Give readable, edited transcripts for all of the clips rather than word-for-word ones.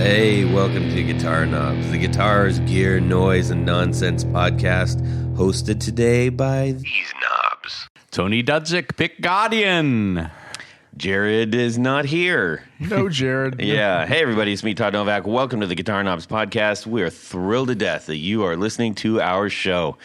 Hey, welcome to Guitar Knobs, the guitars, gear, noise, and nonsense podcast, hosted today by these knobs. Tony Dudzik, Pick Guardian. Jared is not here. No, Jared. Yeah. Hey, everybody. It's me, Todd Novak. Welcome to the Guitar Knobs podcast. We are thrilled to death that you are listening to our show.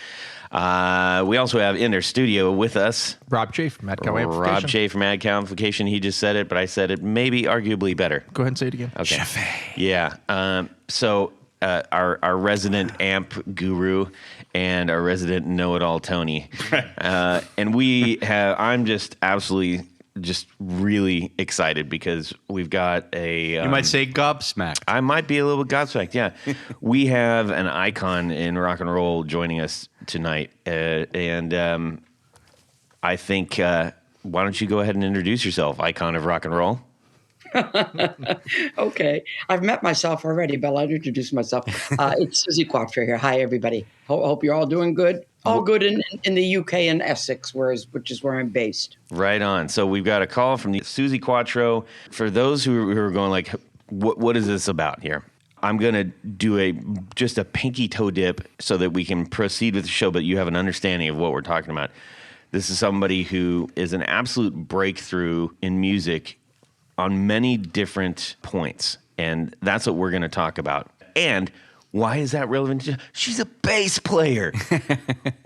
We also have in our studio with us Rob Chafe from Mad Cow Amplification. Rob Chafe from Mad Cow Amplification. He just said it, but I said it maybe arguably better. Go ahead and say it again. Okay. Chafe. Yeah. Our resident amp guru and our resident know-it-all Tony. And I'm just absolutely really excited because we've got a... You might say gobsmacked. I might be a little bit gobsmacked, yeah. We have an icon in rock and roll joining us tonight. I think, why don't you go ahead and introduce yourself, icon of rock and roll? Okay. I've met myself already, but I'll introduce myself. It's Suzi Quatro here. Hi, everybody. Hope you're all doing good. All good in the UK and Essex, which is where I'm based. Right on. So we've got a call from the Suzi Quatro. For those who are going like, what is this about here? I'm going to do just a pinky toe dip so that we can proceed with the show, but you have an understanding of what we're talking about. This is somebody who is an absolute breakthrough in music on many different points, and that's what we're going to talk about. And why is that relevant? She's a bass player.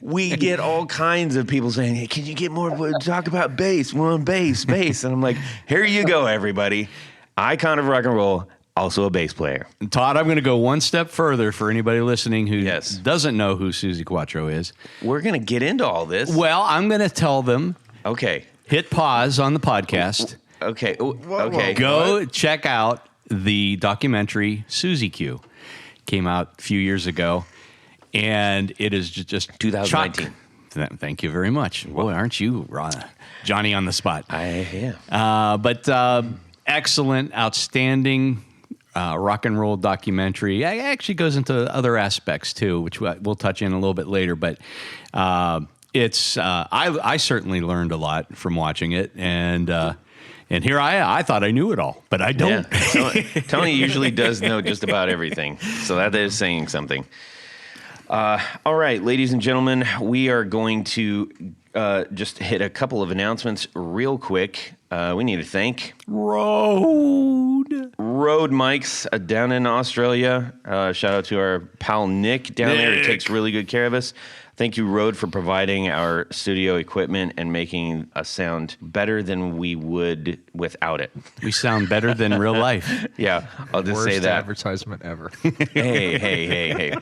We get all kinds of people saying, hey, can you get more, talk about bass? We're on bass. And I'm like, here you go, everybody. Icon of rock and roll, also a bass player. Todd, I'm going to go one step further for anybody listening who Yes. doesn't know who Suzi Quatro is. We're going to get into all this. Well, I'm going to tell them, Okay. hit pause on the podcast. Okay. Okay. Go check out the documentary Suzi Q. Came out a few years ago, and it is just 2019. Thank you very much. Boy, aren't you Johnny on the spot? Yeah. But excellent, outstanding rock and roll documentary. It actually goes into other aspects too, which we'll touch in a little bit later. But it's I certainly learned a lot from watching it, and here I thought I knew it all, but I don't. Yeah. Tony usually does know just about everything, so that is saying something. All right, ladies and gentlemen, we are going to just hit a couple of announcements real quick. We need to thank Road Mics down in Australia. Shout out to our pal Nick down there who takes really good care of us. Thank you, Rode, for providing our studio equipment and making us sound better than we would without it. We sound better than real life. Yeah, I'll just say Worst that. advertisement ever. Hey.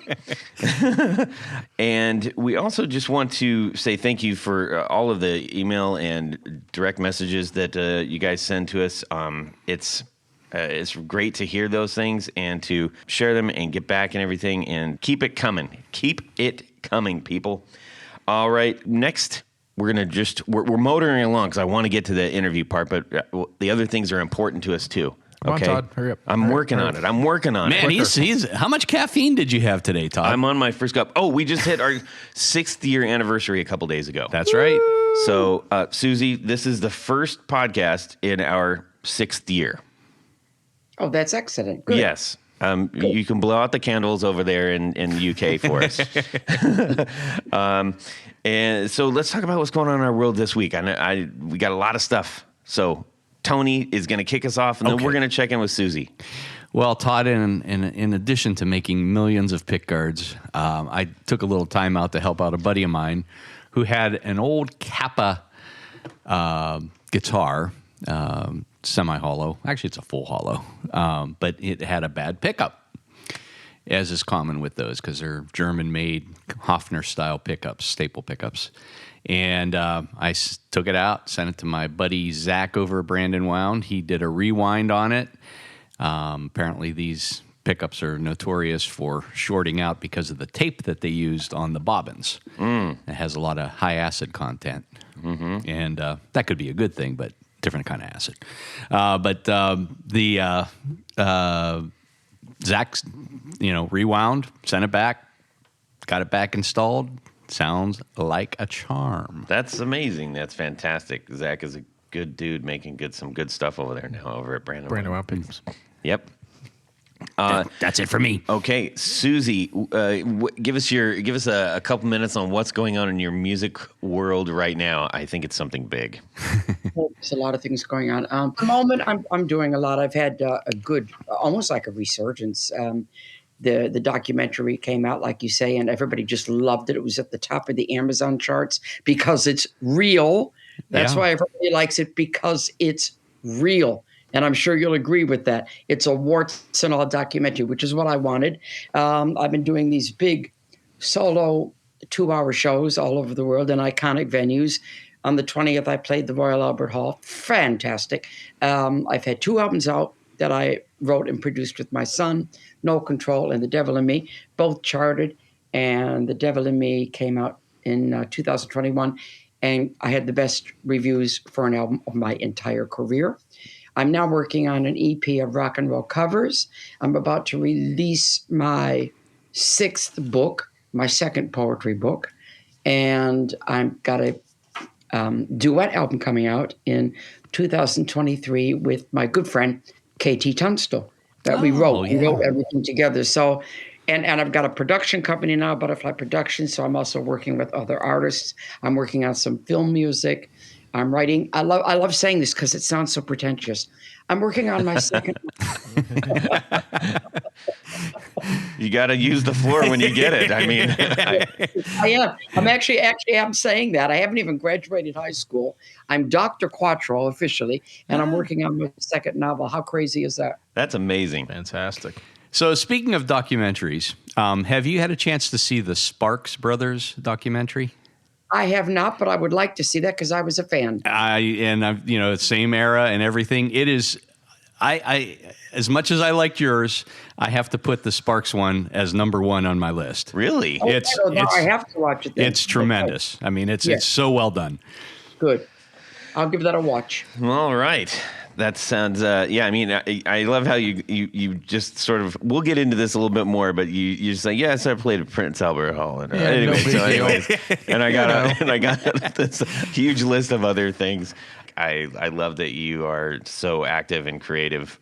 And we also just want to say thank you for all of the email and direct messages that you guys send to us. It's great to hear those things and to share them and get back and everything and keep it coming. Keep it coming, people. All right, next we're motoring along because I want to get to the interview part, but the other things are important to us too. Come Okay, on, Todd, hurry up. I'm working on it. Man, he's how much caffeine did you have today, Todd? I'm on my first cup. Oh, we just hit our 6th year anniversary a couple days ago. That's right. So, Suzi, this is the first podcast in our 6th year. Oh, that's excellent. Good. Yes. You can blow out the candles over there in the UK for us. And so let's talk about what's going on in our world this week. We got a lot of stuff. So Tony is going to kick us off, and then we're going to check in with Suzi. Well, Todd, in addition to making millions of pick guards, I took a little time out to help out a buddy of mine who had an old Kappa guitar, semi-hollow. Actually, it's a full hollow, but it had a bad pickup, as is common with those because they're German-made Hofner-style pickups, staple pickups. And I took it out, sent it to my buddy Zach over at Brandon Wound. He did a rewind on it. Apparently, these pickups are notorious for shorting out because of the tape that they used on the bobbins. It has a lot of high acid content, and that could be a good thing, but different kind of acid. Zach, rewound, sent it back, got it back installed. Sounds like a charm. That's amazing. That's fantastic. Zach is a good dude making some good stuff over there now over at Brandon. Brandon Wild Pickups. Yep. That's it for me. Okay, Suzi, give us a couple minutes on what's going on in your music world right now. I think it's something big. There's a lot of things going on. At the moment, I'm doing a lot. I've had a good, almost like a resurgence. The documentary came out, like you say, and everybody just loved it. It was at the top of the Amazon charts because it's real. That's why everybody likes it, because it's real. And I'm sure you'll agree with that. It's a warts and all documentary, which is what I wanted. I've been doing these big solo 2-hour shows all over the world in iconic venues. On the 20th, I played the Royal Albert Hall. Fantastic. I've had 2 albums out that I wrote and produced with my son, No Control and The Devil in Me, both charted. And The Devil in Me came out in 2021. And I had the best reviews for an album of my entire career. I'm now working on an EP of rock and roll covers. I'm about to release my 6th book, my 2nd poetry book. And I've got a duet album coming out in 2023 with my good friend, KT Tunstall, that we wrote. We wrote everything together. So, and I've got a production company now, Butterfly Productions. So I'm also working with other artists. I'm working on some film music. I'm writing. I love saying this because it sounds so pretentious. I'm working on my 2nd. You got to use the floor when you get it. I mean, I am. I'm actually saying that. I haven't even graduated high school. I'm Dr. Quatro officially, and I'm working on my 2nd novel. How crazy is that? That's amazing. Fantastic. So speaking of documentaries, have you had a chance to see the Sparks Brothers documentary? I have not, but I would like to see that because I was a fan. Same era and everything. It is. I as much as I liked yours, I have to put the Sparks one as number 1 on my list. Really? I have to watch it then. It's tremendous. I mean, it's so well done. Good. I'll give that a watch. All right. That sounds, I mean, I love how you just sort of, we'll get into this a little bit more, but you just like, yes, I played at Prince Albert Hall. And, anyways, and I got this huge list of other things. I love that you are so active and creative.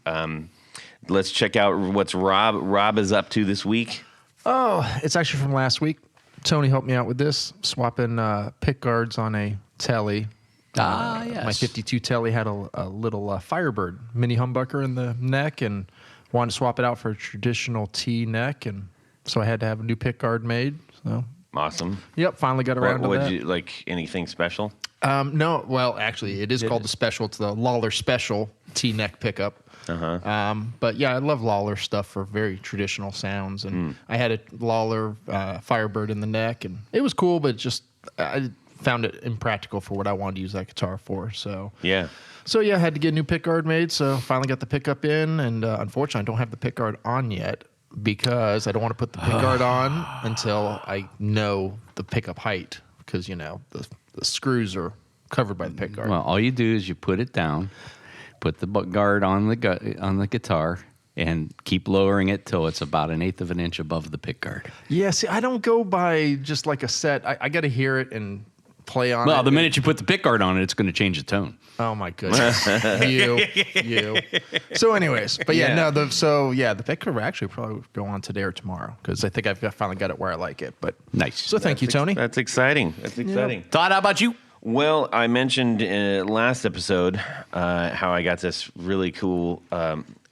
Let's check out what's Rob is up to this week. Oh, it's actually from last week. Tony helped me out with this, swapping pick guards on a telly. Yes. My 52 telly had a little Firebird mini humbucker in the neck, and wanted to swap it out for a traditional T neck, and so I had to have a new pick guard made. So Awesome. Yep, finally got around to that. Would you like anything special? No, well, actually, it is called the Special. It's the Lawler Special T neck pickup. But yeah, I love Lawler stuff for very traditional sounds, and I had a Lawler Firebird in the neck, and it was cool, but just I found it impractical for what I wanted to use that guitar for. So yeah, I had to get a new pickguard made. So finally got the pickup in, and unfortunately, I don't have the pickguard on yet because I don't want to put the pickguard on until I know the pickup height, because the screws are covered by the pickguard. Well, all you do is you put it down, put the guard on the guitar, and keep lowering it till it's about 1/8 of an inch above the pickguard. Yeah, see, I don't go by just like a set. I got to hear it and play on it. Well, the minute you put the pickguard on it, it's going to change the tone. Oh my goodness, you. So, anyways, but the pickguard will actually probably go on today or tomorrow because I think I've finally got it where I like it. But nice. So thank you, Tony. That's exciting. That's exciting. Yep. Todd, how about you? Well, I mentioned in last episode how I got this really cool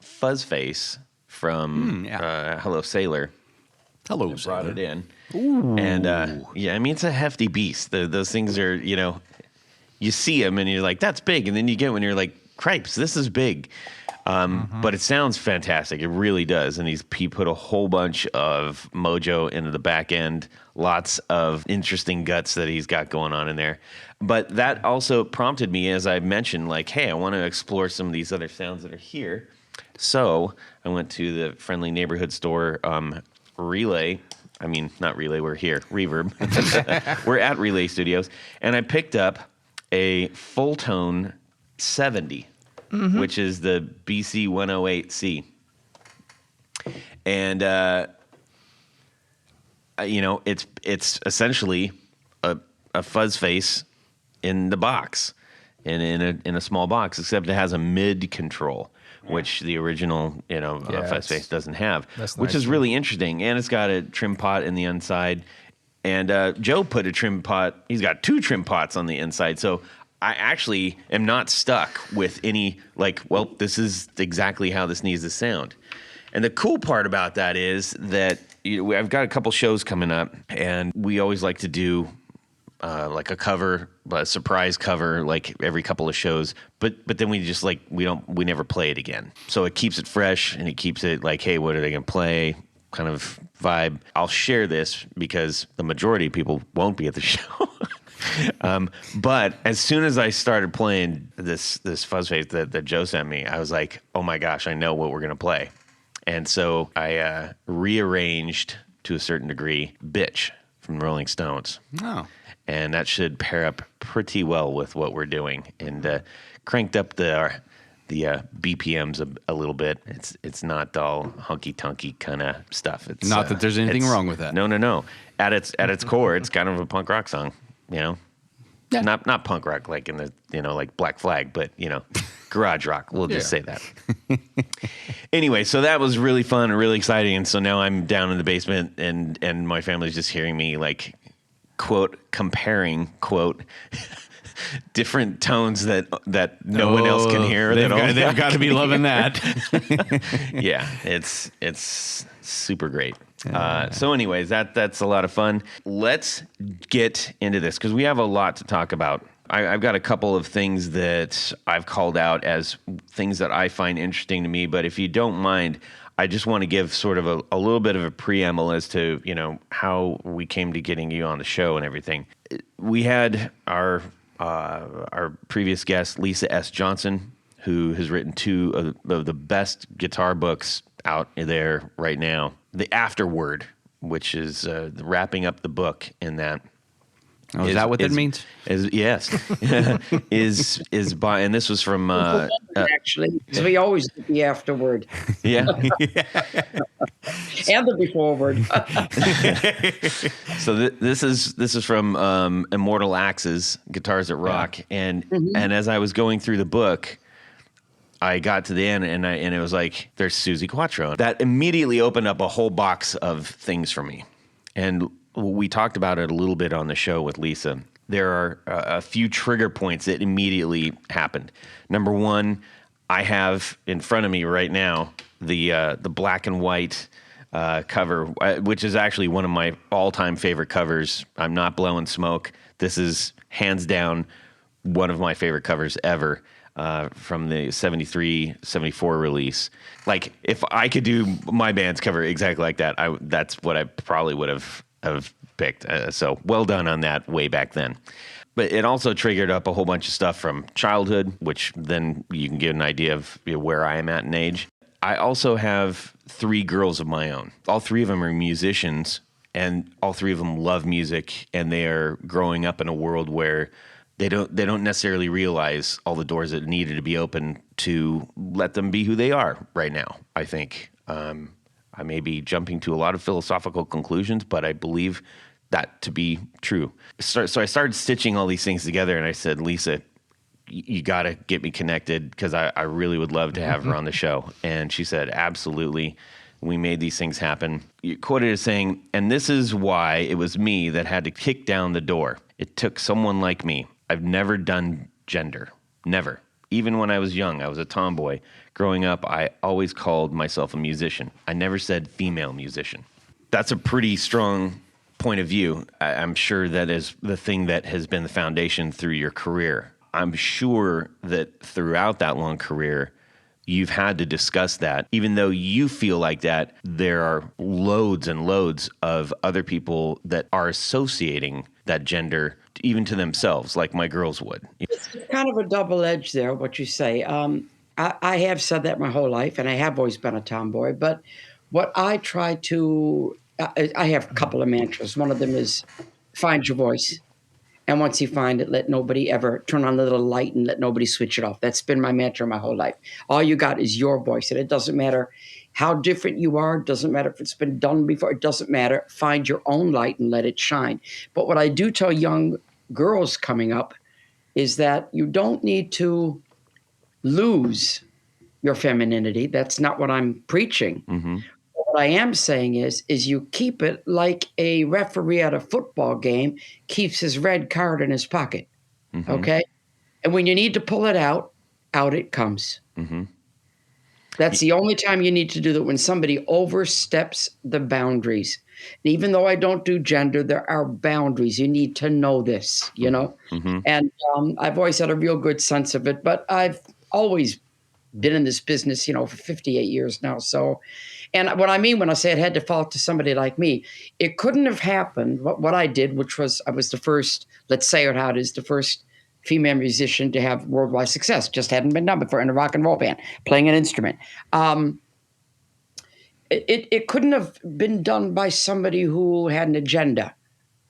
fuzz face from Hello Sailor. Hello, brought it in. Ooh. And I mean, it's a hefty beast. Those things are, you see them and you're like, that's big. And then you get when you're like, cripes, this is big. But it sounds fantastic. It really does. And he put a whole bunch of mojo into the back end, lots of interesting guts that he's got going on in there. But that also prompted me, as I mentioned, like, hey, I want to explore some of these other sounds that are here. So I went to the friendly neighborhood store, Relay. I mean, not Relay, we're here, Reverb. We're at Relay Studios. And I picked up a full tone 70, which is the BC 108C. And, it's essentially a fuzz face in the box. in a small box, except it has a mid control, which the original fuzz face doesn't have, which is really interesting. And it's got a trim pot in the inside. And Joe put a trim pot. He's got 2 trim pots on the inside. So I actually am not stuck with any this is exactly how this needs to sound. And the cool part about that is that I've got a couple shows coming up, and we always like to do a cover, a surprise cover, every couple of shows. But then we just we never play it again. So it keeps it fresh, and it keeps it hey, what are they going to play? Kind of vibe. I'll share this because the majority of people won't be at the show. But as soon as I started playing this fuzz face that Joe sent me, I was like, oh my gosh, I know what we're going to play. And so I rearranged to a certain degree Bitch from Rolling Stones. Oh. And that should pair up pretty well with what we're doing, and cranked up the BPMs a little bit. It's not all hunky tonky kind of stuff. It's not that there's anything wrong with that. No. At its core, it's kind of a punk rock song. Yeah. Not punk rock like in the Black Flag, but garage rock. We'll just say that. Anyway, so that was really fun and really exciting, and so now I'm down in the basement, and my family's just hearing me quote comparing quote different tones that no one else can hear. They've got to be loving that. Yeah, it's super great. So anyways, that's a lot of fun. Let's get into this because we have a lot to talk about. I've got a couple of things that I've called out as things that I find interesting to me, but if you don't mind, I just want to give sort of a little bit of a preamble as to, how we came to getting you on the show and everything. We had our previous guest, Lisa S. Johnson, who has written 2 of the best guitar books out there right now. The Afterword, which is wrapping up the book in that. Oh, is that what that means? Yes. is by, and this was from actually, so we always do the afterword. Yeah. And the before word. So this is from Immortal Axes, Guitars That Rock, and as I was going through the book, I got to the end, and it was like, there's Suzi Quatro. That immediately opened up a whole box of things for me, and we talked about it a little bit on the show with Lisa. There are a few trigger points that immediately happened. Number one, I have in front of me right now the black and white cover, which is actually one of my all-time favorite covers. I'm not blowing smoke. This is hands down one of my favorite covers ever from the 73, 74 release. Like, if I could do my band's cover exactly like that, that's what I probably would have picked. So well done on that way back then. But it also triggered up a whole bunch of stuff from childhood, which then you can get an idea of where I am at in age. I also have 3 girls of my own. All 3 of them are musicians, and all 3 of them love music, and they are growing up in a world where they don't necessarily realize all the doors that needed to be open to let them be who they are right now, I think. I may be jumping to a lot of philosophical conclusions, but I believe that to be true. So I started stitching all these things together, and I said, Lisa, you got to get me connected because I really would love to have her on the show. And she said, absolutely. We made these things happen. You quoted as saying, and this is why it was me that had to kick down the door. It took someone like me. I've never done gender. Never. Even when I was young, I was a tomboy. Growing up, I always called myself a musician. I never said female musician. That's a pretty strong point of view. I'm sure that is the thing that has been the foundation through your career. I'm sure that throughout that long career, you've had to discuss that. Even though you feel like that, there are loads and loads of other people that are associating that gender even to themselves, like my girls would. It's kind of a double edge there, what you say. I have said that my whole life, and I have always been a tomboy. But what I try to, I have a couple of mantras. One of them is find your voice. And once you find it, let nobody ever turn on the little light and let nobody switch it off. That's been my mantra my whole life. All you got is your voice. And it doesn't matter how different you are. It doesn't matter if it's been done before. It doesn't matter. Find your own light and let it shine. But what I do tell young girls coming up, is that you don't need to lose your femininity. That's not what I'm preaching. Mm-hmm. What I am saying is you keep it like a referee at a football game keeps his red card in his pocket. Mm-hmm. Okay? And when you need to pull it out it comes. Mm-hmm. That's the only time you need to do that, when somebody oversteps the boundaries. And even though I don't do gender, there are boundaries. You need to know this, you know? Mm-hmm. And I've always had a real good sense of it, but I've always been in this business, you know, for 58 years now. So, and what I mean when I say it had to fall to somebody like me, it couldn't have happened. What I did, which was, I was the first, let's say it how it is, the first female musician to have worldwide success. Just hadn't been done before in a rock and roll band, playing an instrument. It couldn't have been done by somebody who had an agenda.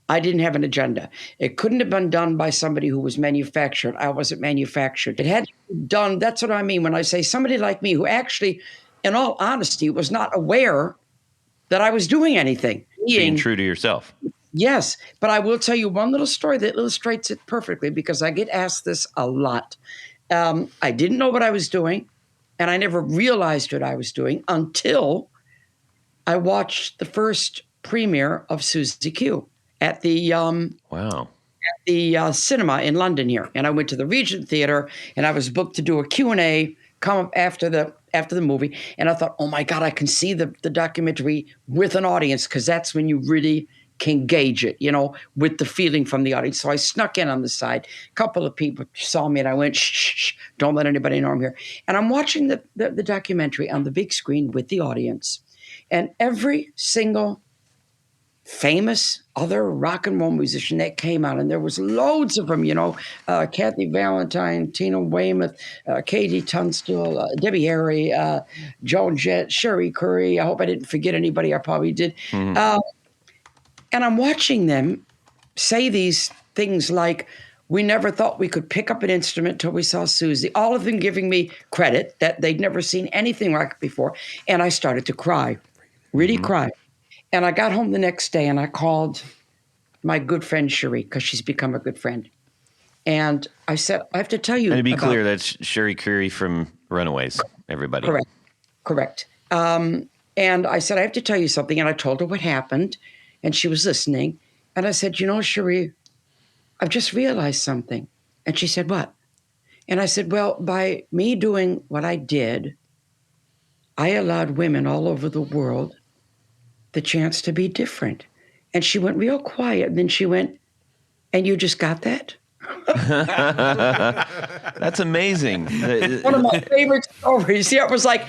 I didn't have an agenda. It couldn't have been done by somebody who was manufactured. I wasn't manufactured. It had to be done. That's what I mean when I say somebody like me, who actually, in all honesty, was not aware that I was doing anything. Being true to yourself. Yes, but I will tell you one little story that illustrates it perfectly, because I get asked this a lot. I didn't know what I was doing, and I never realized what I was doing until I watched the first premiere of Suzi Q at the cinema in London here. And I went to the Regent Theater, and I was booked to do a Q&A come up after the movie. And I thought, oh my God, I can see the documentary with an audience, because that's when you really can gauge it, you know, with the feeling from the audience. So I snuck in on the side. A couple of people saw me, and I went, shh, don't let anybody know I'm here. And I'm watching the documentary on the big screen with the audience. And every single famous other rock and roll musician that came out, and there was loads of them, you know, Kathy Valentine, Tina Weymouth, Katie Tunstall, Debbie Harry, Joan Jett, Sherry Curry. I hope I didn't forget anybody. I probably did. Mm-hmm. And I'm watching them say these things like, we never thought we could pick up an instrument till we saw Suzi. All of them giving me credit that they'd never seen anything like it before. And I started to cry, really cry. And I got home the next day, and I called my good friend Sherry, because she's become a good friend. And I said, I have to tell you. And to be clear, that's Sherry Curry from Runaways, everybody. Correct. And I said, I have to tell you something. And I told her what happened. And she was listening. And I said, you know, Sherry, I've just realized something. And she said, what? And I said, well, by me doing what I did, I allowed women all over the world the chance to be different. And she went real quiet. And then she went, and you just got that? That's amazing. One of my favorite stories. Yeah, it was like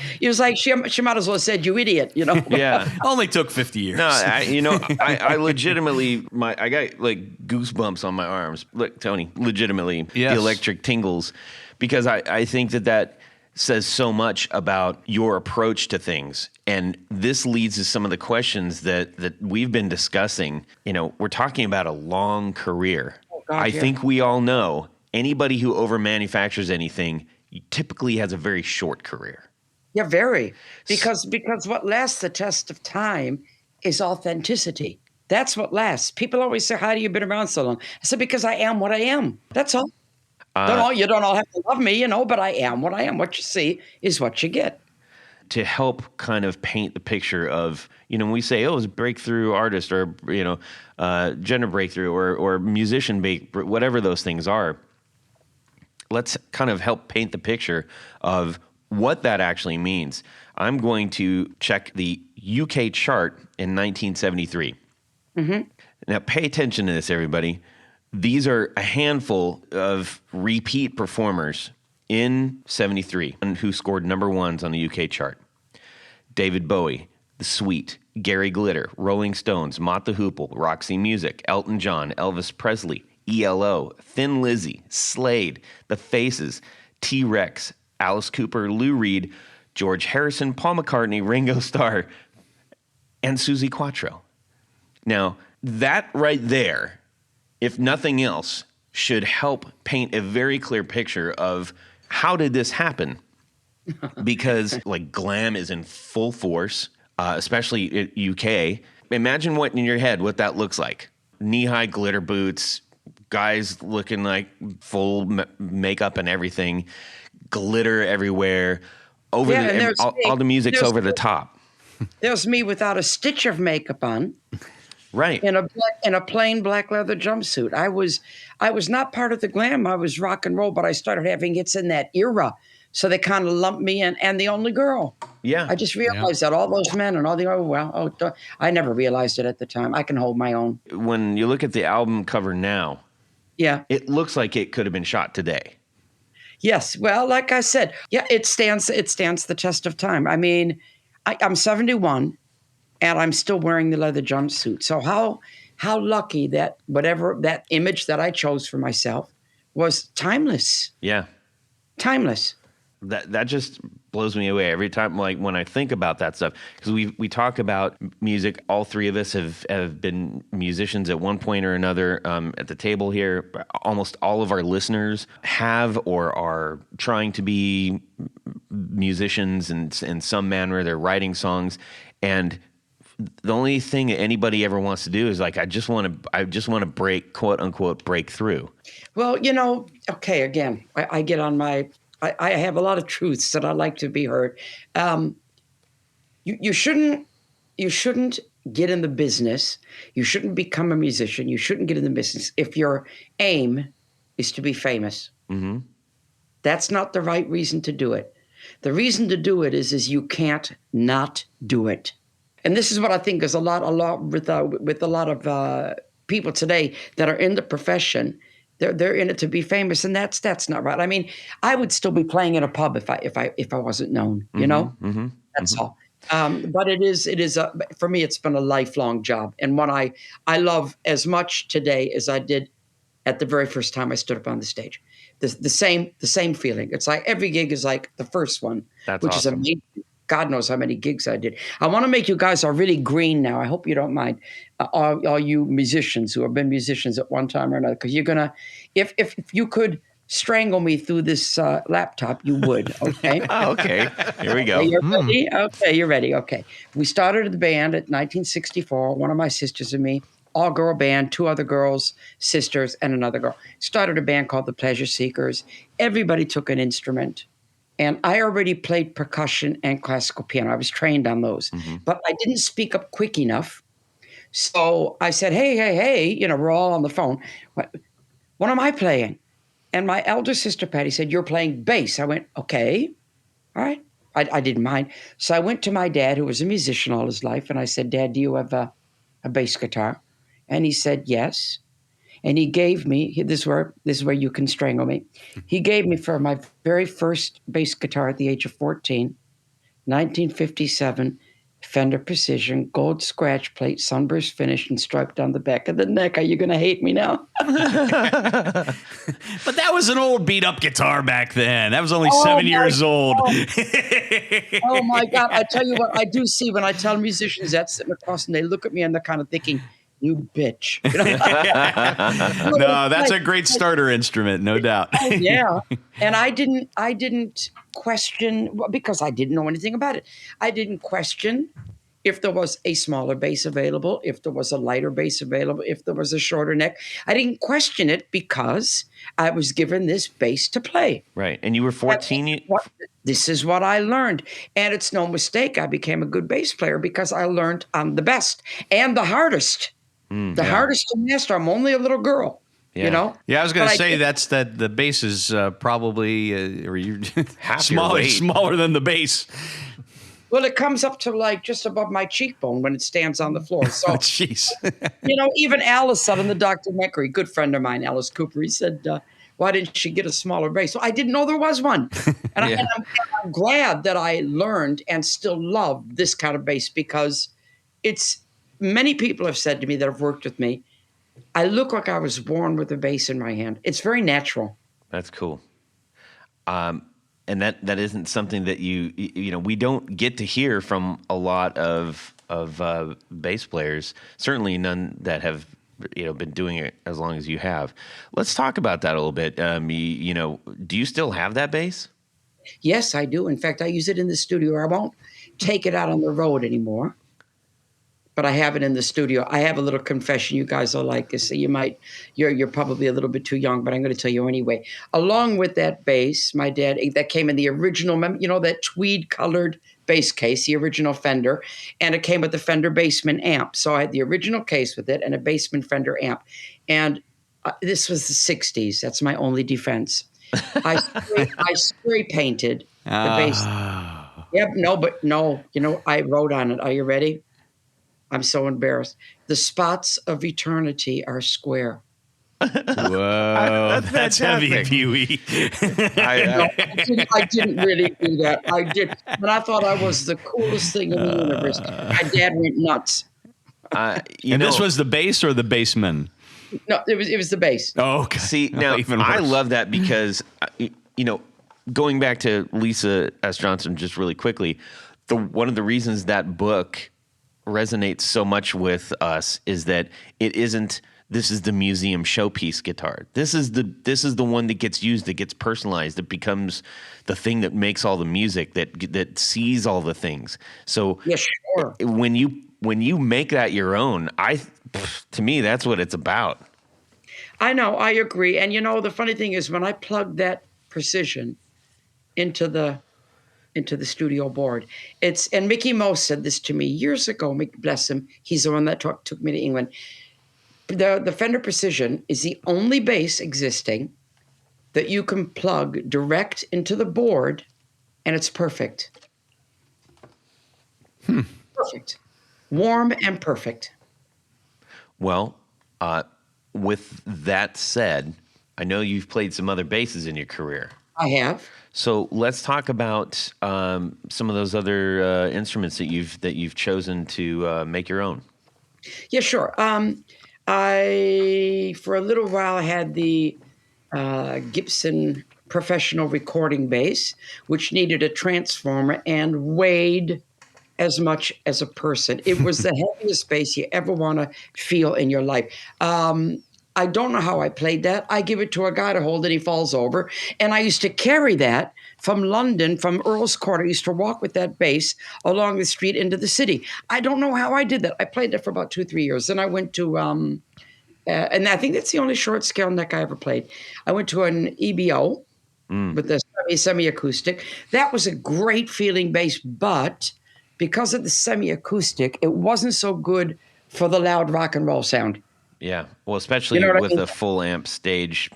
she might as well have said, you idiot, you know? Yeah. Only took 50 years. No, I legitimately, I got like goosebumps on my arms. Look, Tony, legitimately, yes. The electric tingles, because I think that says so much about your approach to things. And this leads to some of the questions that we've been discussing. You know, we're talking about a long career. I think we all know anybody who over manufactures anything typically has a very short career. Yeah, very. Because what lasts the test of time is authenticity. That's what lasts. People always say, how do you been around so long? I said, because I am what I am. That's all. You don't all have to love me, you know, but I am what I am. What you see is what you get. To help kind of paint the picture of, you know, when we say, oh, it's a breakthrough artist, or, you know, gender breakthrough, or musician, whatever those things are, let's kind of help paint the picture of what that actually means. I'm going to check the UK chart in 1973. Mm-hmm. Now, pay attention to this, everybody. These are a handful of repeat performers in 73 who scored number ones on the UK chart. David Bowie, The Sweet, Gary Glitter, Rolling Stones, Mott the Hoople, Roxy Music, Elton John, Elvis Presley, ELO, Thin Lizzy, Slade, The Faces, T-Rex, Alice Cooper, Lou Reed, George Harrison, Paul McCartney, Ringo Starr, and Suzi Quatro. Now, that right there, if nothing else, should help paint a very clear picture of how did this happen? Because like glam is in full force, especially in UK. Imagine what in your head what that looks like. Knee-high glitter boots, guys looking like full makeup and everything, glitter everywhere. All the music's over the top. There's me without a stitch of makeup on. Right. In a plain black leather jumpsuit. I was not part of the glam. I was rock and roll, but I started having hits in that era. So they kind of lumped me in, and the only girl. Yeah. I just realized that all those men and all the I never realized it at the time. I can hold my own. When you look at the album cover now, yeah, it looks like it could have been shot today. Yes. Well, like I said, yeah, it stands the test of time. I mean, I'm 71. And I'm still wearing the leather jumpsuit. So how lucky that whatever that image that I chose for myself was timeless. Yeah. Timeless. That just blows me away every time, like when I think about that stuff, because we talk about music. All three of us have been musicians at one point or another at the table here. Almost all of our listeners have or are trying to be musicians in some manner. They're writing songs, and the only thing that anybody ever wants to do is like, I just want to break, quote unquote, break through. Well, okay, again, I get on I have a lot of truths that I like to be heard. You shouldn't get in the business. You shouldn't become a musician. You shouldn't get in the business if your aim is to be famous. Mm-hmm. That's not the right reason to do it. The reason to do it is you can't not do it. And this is what I think is a lot with a lot of people today that are in the profession. They're in it to be famous, and that's not right. I mean, I would still be playing in a pub if I wasn't known. You know, that's all. But it is for me. It's been a lifelong job, and one I love as much today as I did at the very first time I stood up on the stage. The same feeling. It's like every gig is like the first one, which is amazing. God knows how many gigs I did. I want to make you guys are really green now. I hope you don't mind, all you musicians who have been musicians at one time or another, because you're gonna, if you could strangle me through this laptop, you would. Okay. Oh, okay. Here we go. Okay, you're ready. Okay, you're ready. Okay. We started the band at 1964. One of my sisters and me, all girl band, two other girls, sisters, and another girl. Started a band called the Pleasure Seekers. Everybody took an instrument. And I already played percussion and classical piano. I was trained on those. Mm-hmm. But I didn't speak up quick enough. So I said, hey, we're all on the phone. What am I playing? And my elder sister, Patty, said, you're playing bass. I went, okay, all right. I didn't mind. So I went to my dad, who was a musician all his life, and I said, Dad, do you have a bass guitar? And he said, yes. And he gave me, this is where you can strangle me. He gave me for my very first bass guitar at the age of 14, 1957, Fender Precision, gold scratch plate, sunburst finish, and striped down the back of the neck. Are you going to hate me now? But that was an old beat up guitar back then. That was only 7 years old. Oh my God. I tell you what, I do see when I tell musicians that sitting across and they look at me and they're kind of thinking, you bitch. No, that's a great starter instrument, no doubt. Yeah. And I didn't question, because I didn't know anything about it. I didn't question if there was a smaller bass available, if there was a lighter bass available, if there was a shorter neck. I didn't question it because I was given this bass to play. Right. And you were 14? This is what I learned. And it's no mistake I became a good bass player because I learned I'm the best and the hardest. Hardest to master. I'm only a little girl, Yeah. you know? Yeah, I was going to say that the bass is probably or you half smaller than the bass. Well, it comes up to like just above my cheekbone when it stands on the floor. So, jeez. Even Alice said in the documentary, good friend of mine, Alice Cooper, he said, why didn't she get a smaller bass? So I didn't know there was one. And I'm glad that I learned and still love this kind of bass because many people have said to me that have worked with me, I look like I was born with a bass in my hand. It's very natural. That's cool. And that isn't something that we don't get to hear from a lot of bass players. Certainly none that have been doing it as long as you have. Let's talk about that a little bit. Do you still have that bass? Yes, I do. In fact, I use it in the studio. I won't take it out on the road anymore. but I have it in the studio. I have a little confession. You guys will like this. So you're probably a little bit too young, but I'm going to tell you anyway. Along with that bass, my dad, that came in the original, that tweed colored bass case, the original Fender, and it came with the Fender Bassman amp. So I had the original case with it and a Bassman Fender amp. And this was the 60s. That's my only defense. I spray painted the bass. Yep, no. I wrote on it. Are you ready? I'm so embarrassed. The spots of eternity are square. Whoa, that's heavy, Pee-wee. I didn't really do that. I did, but I thought I was the coolest thing in the universe. My dad went nuts. This was the bass or the bassman? No, it was the bass. Oh, okay. See, now I love that because going back to Lisa S. Johnson just really quickly, one of the reasons that book resonates so much with us is that it isn't. This is the museum showpiece guitar. This is the one that gets used, that gets personalized, that becomes the thing that makes all the music, that sees all the things. So yeah, sure. When you make that your own, to me that's what it's about. I know, I agree. And the funny thing is when I plugged that Precision into the studio board, and Mickey Moe said this to me years ago. Bless him, he's the one that took me to England. The Fender Precision is the only bass existing that you can plug direct into the board, and it's perfect. Perfect. Warm and perfect. Well, with that said, I know you've played some other basses in your career. I have. So let's talk about some of those other instruments that you've chosen to make your own. Yeah, sure. I, for a little while, had the Gibson professional recording bass, which needed a transformer and weighed as much as a person. It was the heaviest bass you ever want to feel in your life. I don't know how I played that. I give it to a guy to hold it. He falls over. And I used to carry that from London, from Earl's Court. I used to walk with that bass along the street into the city. I don't know how I did that. I played that for about 2-3 years. Then I went to, and I think that's the only short scale neck I ever played. I went to an EBO with the semi-acoustic. That was a great feeling bass, but because of the semi-acoustic, it wasn't so good for the loud rock and roll sound. Yeah, well, especially with a full amp stage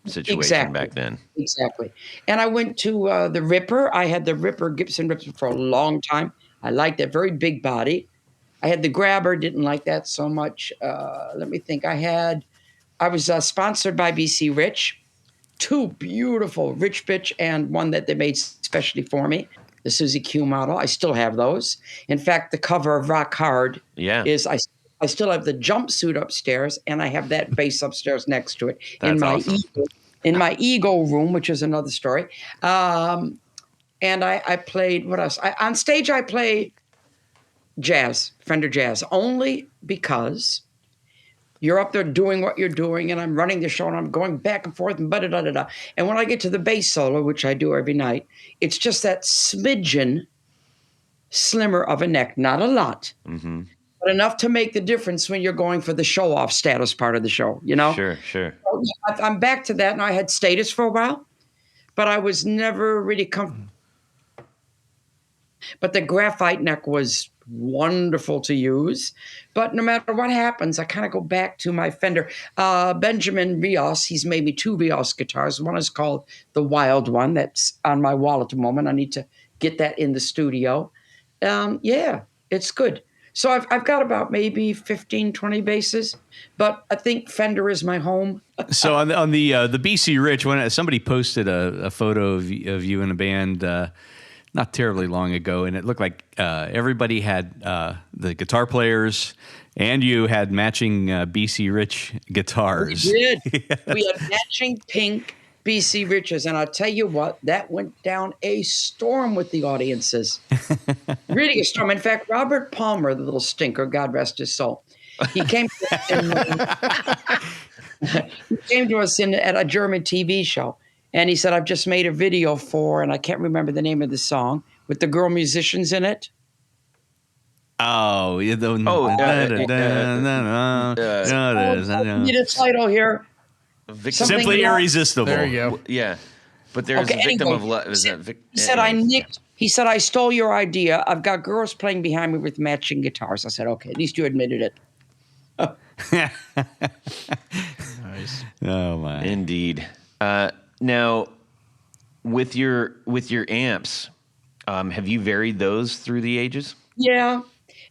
situation back then. Exactly. And I went to the Ripper. I had the Gibson Ripper for a long time. I liked that very big body. I had the Grabber, didn't like that so much. Let me think. I was sponsored by BC Rich. 2 beautiful Rich Bitch and one that they made specially for me, the Suzi Q model. I still have those. In fact, the cover of Rock Hard is I still have the jumpsuit upstairs, and I have that bass upstairs next to it in my ego room, which is another story. And I played, what else? On stage, I played jazz, Fender jazz, only because you're up there doing what you're doing, and I'm running the show, and I'm going back and forth, and da-da-da-da-da. And when I get to the bass solo, which I do every night, it's just that smidgen slimmer of a neck, not a lot. Mm-hmm. But enough to make the difference when you're going for the show-off status part of the show, Sure. So I'm back to that, and I had status for a while, but I was never really comfortable. But the graphite neck was wonderful to use. But no matter what happens, I kind of go back to my Fender. Benjamin Rios, he's made me 2 Rios guitars. One is called the Wild One. That's on my wall at the moment. I need to get that in the studio. It's good. So I've got about maybe 15, 20 basses, but I think Fender is my home. So on the BC Rich, when somebody posted a photo of you in a band not terribly long ago, and it looked like everybody had the guitar players and you had matching BC Rich guitars. We did. We had matching pink BC Riches, and I'll tell you what, that went down a storm with the audiences. Really a storm. In fact, Robert Palmer, the little stinker, God rest his soul, he came to us at a German TV show, and he said, I've just made a video for, and I can't remember the name of the song, with the girl musicians in it. Oh, yeah. Need a title here. Simply Irresistible. There you go. Yeah. But there's a victim of love. He said, he said, I stole your idea. I've got girls playing behind me with matching guitars. I said, okay, at least you admitted it. Nice. Oh, my. Indeed. Now, with your amps, have you varied those through the ages? Yeah.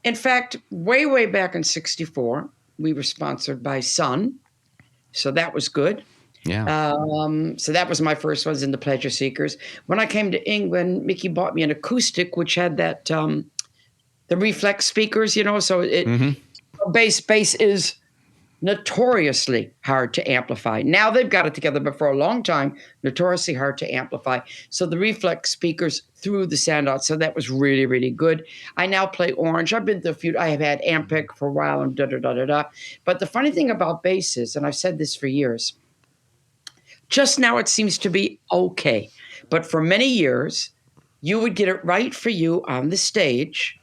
In fact, way back in 64, we were sponsored by Sun. So that was good. Yeah. So that was my first ones in the Pleasure Seekers. When I came to England, Mickey bought me an acoustic, which had that, the reflex speakers, so it bass is notoriously hard to amplify. Now they've got it together, but for a long time, notoriously hard to amplify. So the reflex speakers threw the sound out. So that was really, really good. I now play orange. I've been to a few. I have had Ampic for a while and da-da-da-da-da. But the funny thing about bass is, and I've said this for years, just now it seems to be okay. But for many years, you would get it right for you on the stage,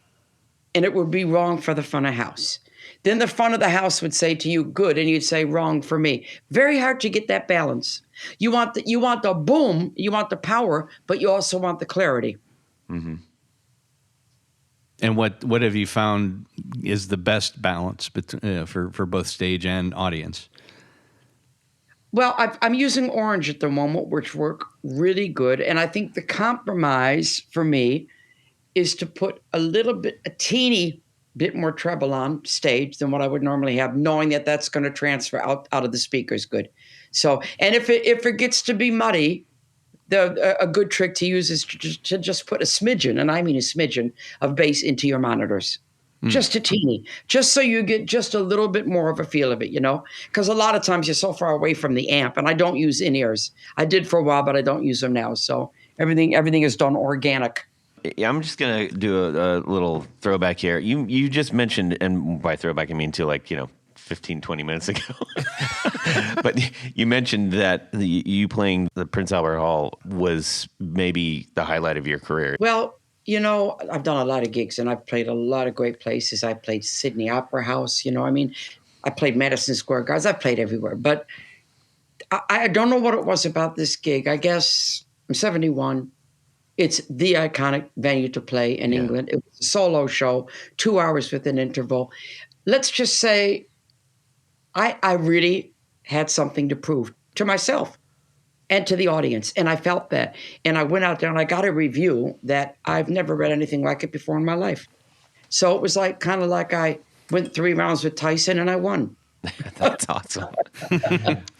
and it would be wrong for the front of house. Then the front of the house would say to you, good, and you'd say, wrong for me. Very hard to get that balance. You want the boom, you want the power, but you also want the clarity. Mm-hmm. And what have you found is the best balance for both stage and audience? Well, I'm using orange at the moment, which work really good. And I think the compromise for me is to put a teeny bit more treble on stage than what I would normally have, knowing that that's going to transfer out of the speakers good. So, and if it gets to be muddy, a good trick to use is to just put a smidgen, and I mean a smidgen, of bass into your monitors. Just a teeny, just so you get just a little bit more of a feel of it, because a lot of times you're so far away from the amp, and I don't use in-ears. I did for a while, but I don't use them now. So everything is done organic. Yeah, I'm just going to do a little throwback here. You just mentioned, and by throwback I mean to 15, 20 minutes ago. But you mentioned that you playing the Prince Albert Hall was maybe the highlight of your career. Well, I've done a lot of gigs, and I've played a lot of great places. I played Sydney Opera House, I played Madison Square Gardens. I've played everywhere. But I don't know what it was about this gig. I guess I'm 71. It's the iconic venue to play in England. It was a solo show, 2 hours with an interval. Let's just say I really had something to prove to myself and to the audience. And I felt that. And I went out there and I got a review that I've never read anything like it before in my life. So it was kind of like I went 3 rounds with Tyson and I won. That's awesome.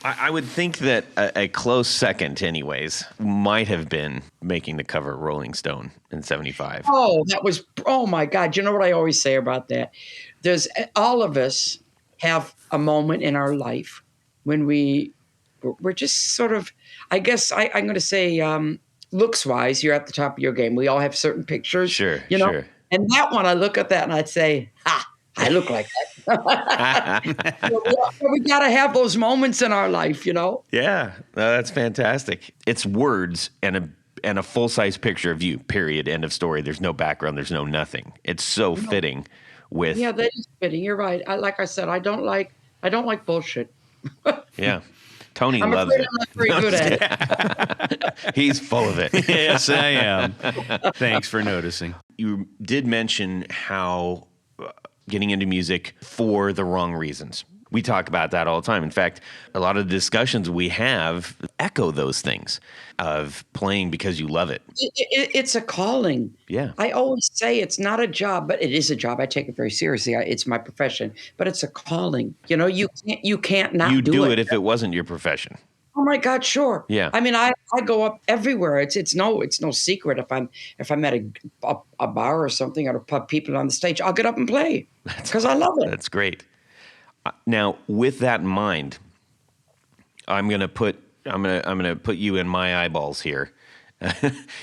I would think that a close second, anyways, might have been making the cover of Rolling Stone in 75. Oh my God. You know what I always say about that? All of us have a moment in our life when we're just sort of, I guess I'm going to say, looks wise, you're at the top of your game. We all have certain pictures. Sure. And that one, I look at that and I'd say, I look like that. We got to have those moments in our life, Yeah, that's fantastic. It's words and a full-size picture of you, period, end of story. There's no background. There's no nothing. It's so fitting with... Yeah, that is fitting. You're right. Like I said, I don't like bullshit. Yeah. Tony I'm loves afraid it. I'm not very good at it. He's full of it. Yes, I am. Thanks for noticing. You did mention how getting into music for the wrong reasons. We talk about that all the time. In fact, a lot of the discussions we have echo those things of playing because you love it. It's a calling. Yeah. I always say it's not a job, but it is a job. I take it very seriously. It's my profession, but it's a calling. You can't not do it. You'd do it if it wasn't your profession. Oh my God, sure. Yeah. I mean, I go up everywhere. It's no secret. If I'm at a bar or something or a pub, people on the stage, I'll get up and play because I love it. That's great. Now, with that in mind, I'm gonna put you in my eyeballs here.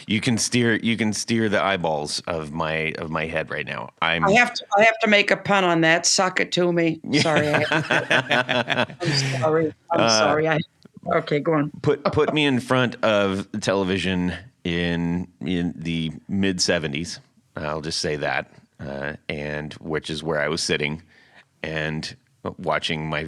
You can steer the eyeballs of my head right now. I have to make a pun on that. Suck it to me. Sorry. I'm sorry. Okay, go on. Put me in front of television in the mid 70s. I'll just say that. and which is where I was sitting and watching my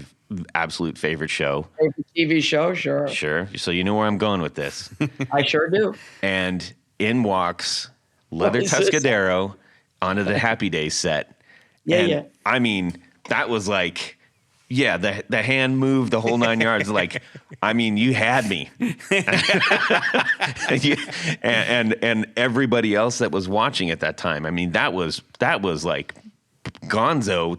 absolute favorite show. Favorite TV show, sure. Sure. So you know where I'm going with this. I sure do. And in walks Leather What is this? Tuscadero onto the Happy Days set. Yeah, and, yeah. I mean, that was like, yeah, the hand moved the whole 9 yards. Like, I mean, you had me. and everybody else that was watching at that time. I mean, that was like gonzo.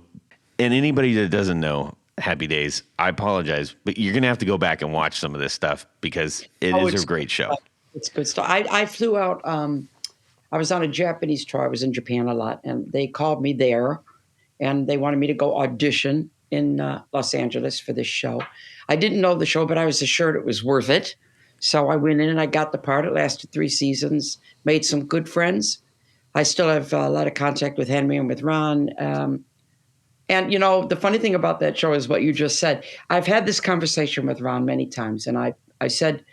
And anybody that doesn't know Happy Days, I apologize, but you're going to have to go back and watch some of this stuff because it is a great show. It's good stuff. I flew out. I was on a Japanese tour. I was in Japan a lot, and they called me there, and they wanted me to go audition in Los Angeles for this show. I didn't know the show, but I was assured it was worth it. So I went in and I got the part. It lasted 3 seasons, made some good friends. I still have a lot of contact with Henry and with Ron. And, you know, the funny thing about that show is what you just said. I've had this conversation with Ron many times, and I said,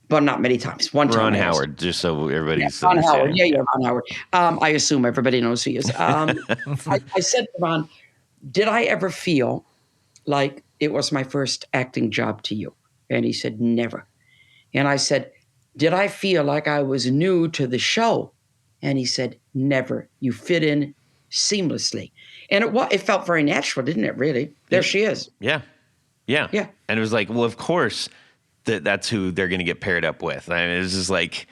well, not many times. One time. Ron Howard, just so everybody's Ron Howard. understanding. Yeah, Ron Howard. I assume everybody knows who he is. I said to Ron, did I ever feel like it was my first acting job to you? And he said, never. And I said, did I feel like I was new to the show? And he said, never. You fit in seamlessly. And it felt very natural, didn't it, really? There she is. Yeah. Yeah. Yeah. And it was like, well, of course, that's who they're going to get paired up with. I mean, it's just like,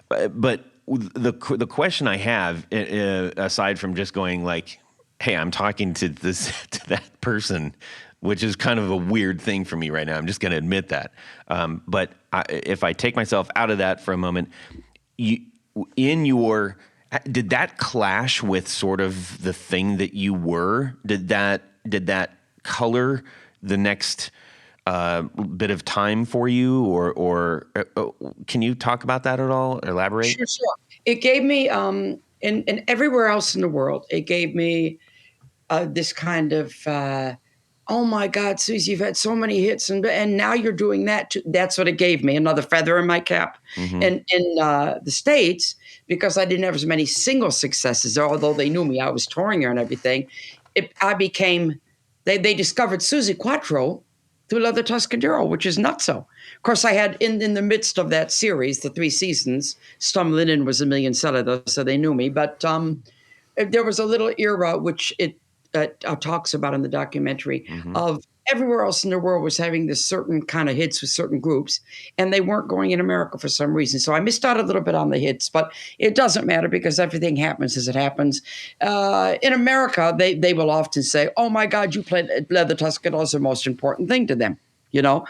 but the question I have, aside from just going like, hey, I'm talking to that person, which is kind of a weird thing for me right now. I'm just going to admit that. But if I take myself out of that for a moment, did that clash with sort of the thing that you were? Did that color the next bit of time for you, or can you talk about that at all? Elaborate? Sure. It gave me, and everywhere else in the world, it gave me this kind of, oh my God, Suzi, you've had so many hits, and now you're doing that too. That's what it gave me, another feather in my cap. Mm-hmm. And in the States, because I didn't have as many single successes, although they knew me, I was touring here and everything. They discovered Suzi Quatro through Leather Tuscadero, which is nutso. Of course, I had in the midst of that series, the 3 seasons, Stumbling In was a million seller, so they knew me. But there was a little era, which it talks about in the documentary, Mm-hmm. of everywhere else in the world was having this certain kind of hits with certain groups, and they weren't going in America for some reason. So I missed out a little bit on the hits, but it doesn't matter because everything happens as it happens. In America, they will often say, oh my God, you played Leather Tuscadero is the most important thing to them, you know,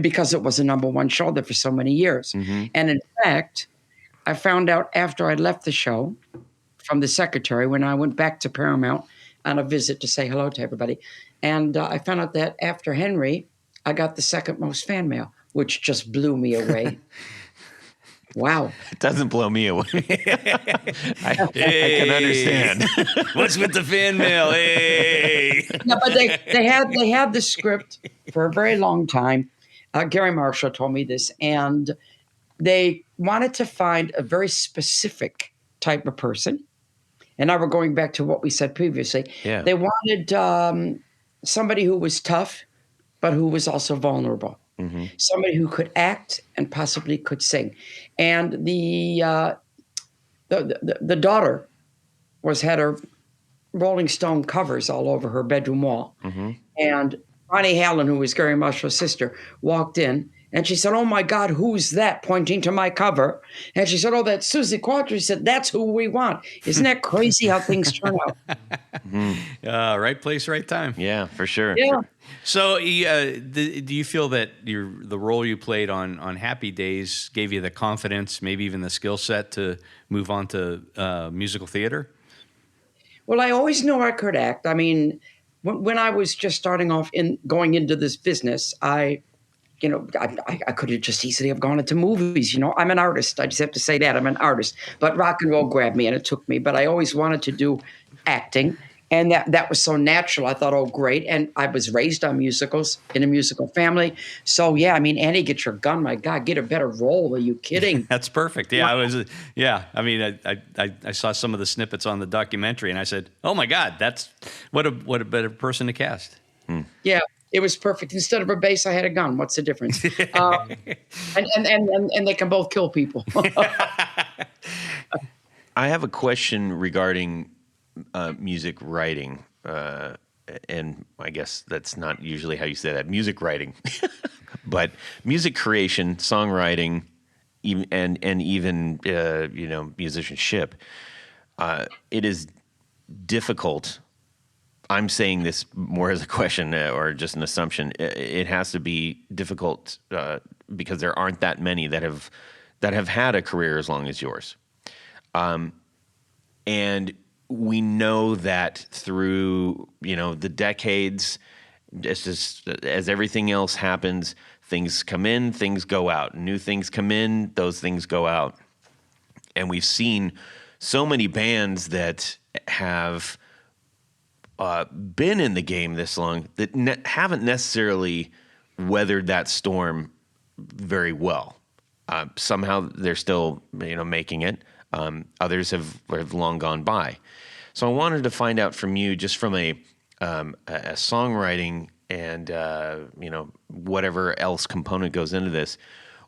because it was a #1 show there for so many years. Mm-hmm. And in fact, I found out after I left the show from the secretary, when I went back to Paramount on a visit to say hello to everybody. And I found out that after Henry, I got the second most fan mail, which just blew me away. Wow. It doesn't blow me away. I can understand. What's with the fan mail? Hey. No, but they had the script for a very long time. Gary Marshall told me this, and they wanted to find a very specific type of person. And now we're going back to what we said previously. Yeah. They wanted somebody who was tough, but who was also vulnerable. Mm-hmm. Somebody who could act and possibly could sing. And the daughter had her Rolling Stone covers all over her bedroom wall. Mm-hmm. And Bonnie Hallen, who was Gary Marshall's sister, walked in. And she said, oh, my God, who's that? Pointing to my cover. And she said, oh, that's Suzi Quatro. She said, that's who we want. Isn't that crazy how things turn out? Right place, right time. Yeah, for sure. Yeah. So, do you feel that the role you played on Happy Days gave you the confidence, maybe even the skill set to move on to musical theater? Well, I always knew I could act. I mean, when I was just starting off going into this business, I could have just easily have gone into movies. You know, I'm an artist. I just have to say that I'm an artist. But rock and roll grabbed me, and it took me. But I always wanted to do acting, And that was so natural. I thought, oh, great. And I was raised on musicals in a musical family. So, yeah, I mean, Annie, get your gun. My God, get a better role. Are you kidding? That's perfect. Yeah, I mean, I saw some of the snippets on the documentary, and I said, "Oh my God, that's what a better person to cast." Yeah, it was perfect. Instead of a bass, I had a gun. What's the difference? And they can both kill people. I have a question regarding music writing, and I guess that's not usually how you say that, music writing, but music creation, songwriting, even musicianship. It is difficult. I'm saying this more as a question or just an assumption. It has to be difficult because there aren't that many that have had a career as long as yours, and we know that through, the decades, just as everything else happens, things come in, things go out. New things come in, those things go out. And we've seen so many bands that have been in the game this long that haven't necessarily weathered that storm very well. Somehow they're still, making it. Others have long gone by. So I wanted to find out from you, just from a songwriting and whatever else component goes into this,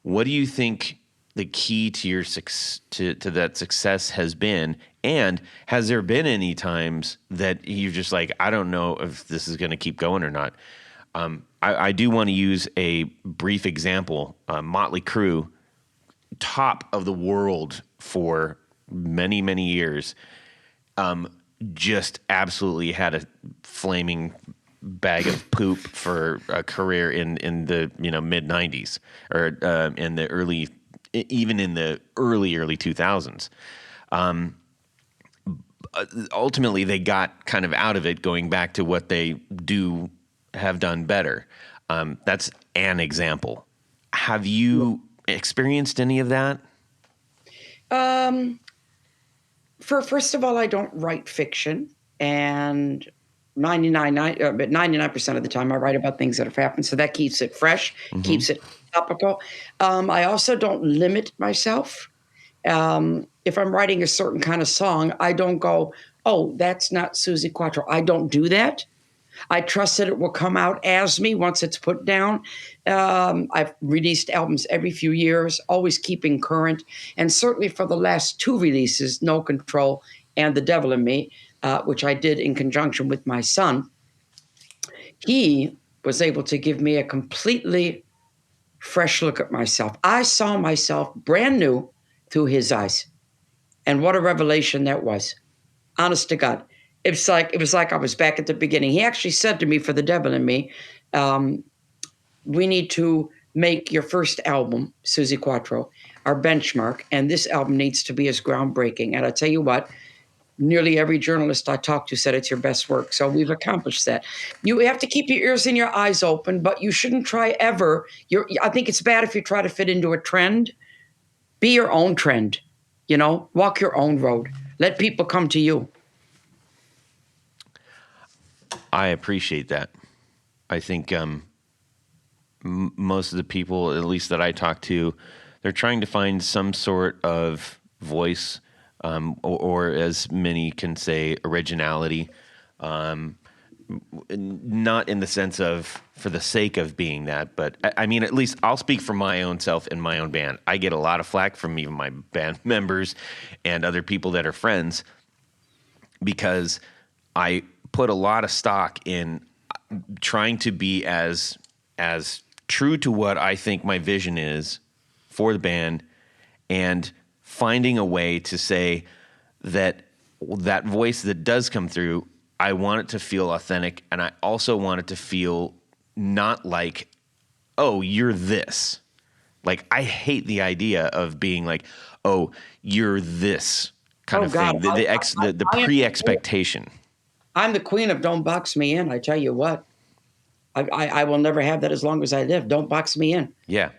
what do you think the key to your to that success has been? And has there been any times that you're just like, I don't know if this is going to keep going or not? I do want to use a brief example. Motley Crue, top of the world for many, many years, just absolutely had a flaming bag of poop for a career in the mid 90s or in the early 2000s. Ultimately, they got kind of out of it, going back to what they have done better. That's an example. Have you experienced any of that? First of all, I don't write fiction, and 99% of the time I write about things that have happened. So that keeps it fresh, keeps it topical. I also don't limit myself. If I'm writing a certain kind of song, I don't go, oh, that's not Suzi Quatro. I don't do that. I trust that it will come out as me once it's put down. I've released albums every few years, always keeping current. And certainly for the last two releases, No Control and The Devil in Me, which I did in conjunction with my son, he was able to give me a completely fresh look at myself. I saw myself brand new through his eyes. And what a revelation that was. Honest to God. It was like I was back at the beginning. He actually said to me, for The Devil in Me, we need to make your first album, Suzi Quatro, our benchmark, and this album needs to be as groundbreaking. And I tell you what, nearly every journalist I talked to said it's your best work. So we've accomplished that. You have to keep your ears and your eyes open, but you shouldn't try ever. I think it's bad if you try to fit into a trend. Be your own trend, walk your own road. Let people come to you. I appreciate that. I think most of the people, at least that I talk to, they're trying to find some sort of voice, or as many can say, originality. Not in the sense of for the sake of being that, but I mean, at least I'll speak for my own self and my own band. I get a lot of flack from even my band members and other people that are friends because I put a lot of stock in trying to be as true to what I think my vision is for the band, and finding a way to say that voice that does come through, I want it to feel authentic, and I also want it to feel not like, oh, you're this. Like, I hate the idea of being like, oh, you're this kind of thing. The pre-expectation. I'm the queen of don't box me in. I tell you what, I will never have that as long as I live. Don't box me in. Yeah.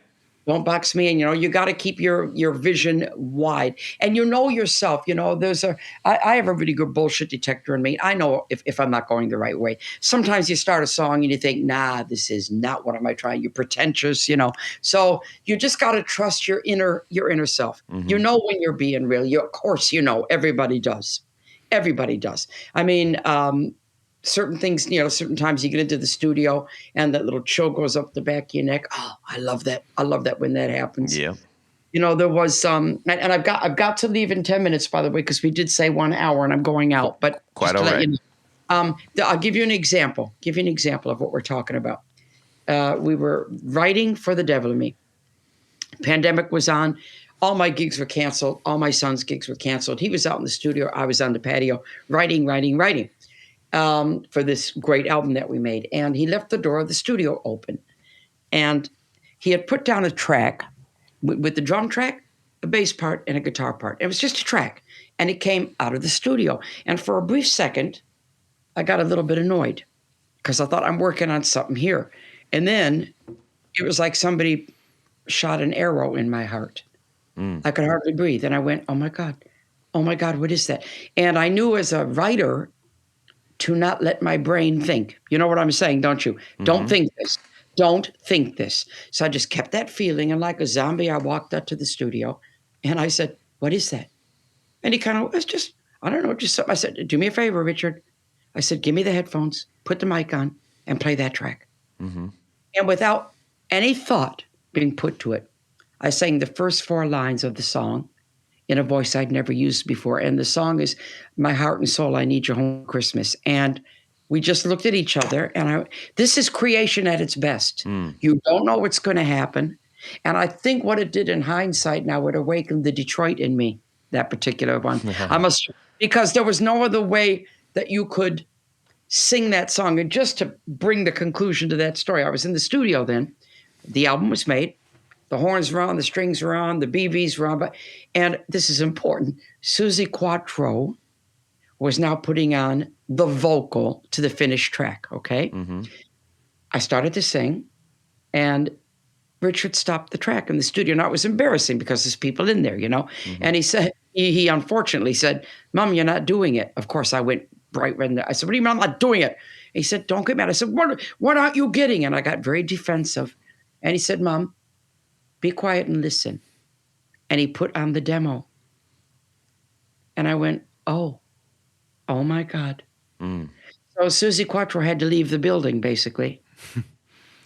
Don't box me in. You got to keep your vision wide, and yourself. I have a really good bullshit detector in me. I know if I'm not going the right way. Sometimes you start a song and you think, nah, this is not what am I trying. You're pretentious, So you just got to trust your inner self. Mm-hmm. When you're being real. Of course, everybody does. Everybody does. I mean, certain things, certain times you get into the studio and that little chill goes up the back of your neck. Oh, I love that. I love that when that happens. Yeah. There was and I've got to leave in 10 minutes, by the way, because we did say 1 hour and I'm going out. But quite all right. I'll give you an example. Of what we're talking about. We were writing for The Devil in Me. Pandemic was on. All my gigs were canceled. All my son's gigs were canceled. He was out in the studio. I was on the patio writing. For this great album that we made. And he left the door of the studio open. And he had put down a track with the drum track, a bass part, and a guitar part. It was just a track. And it came out of the studio. And for a brief second, I got a little bit annoyed because I thought I'm working on something here. And then it was like somebody shot an arrow in my heart. I could hardly breathe. And I went, oh my God, what is that? And I knew as a writer to not let my brain think. You know what I'm saying, don't you? Mm-hmm. Don't think this. So I just kept that feeling. And like a zombie, I walked up to the studio and I said, what is that? And he kind of, it's just, I don't know, just something. I said, do me a favor, Richard. I said, give me the headphones, put the mic on and play that track. Mm-hmm. And without any thought being put to it, I sang the first 4 lines of the song in a voice I'd never used before. And the song is My Heart and Soul, I Need You Home for Christmas. And we just looked at each other and this is creation at its best. You don't know what's going to happen. And I think what it did in hindsight now, it awakened the Detroit in me, that particular one. Because there was no other way that you could sing that song. And just to bring the conclusion to that story, I was in the studio then. The album was made. The horns were on, the strings were on, the BVs were on. And this is important. Suzi Quatro was now putting on the vocal to the finished track, okay? Mm-hmm. I started to sing, and Richard stopped the track in the studio. Now, it was embarrassing because there's people in there, Mm-hmm. And he said, he unfortunately said, Mom, you're not doing it. Of course, I went right there. I said, what do you mean I'm not doing it? He said, don't get mad. I said, what aren't you getting? And I got very defensive. And he said, Mom, be quiet and listen. And he put on the demo. And I went, oh my God. So Suzi Quatro had to leave the building, basically.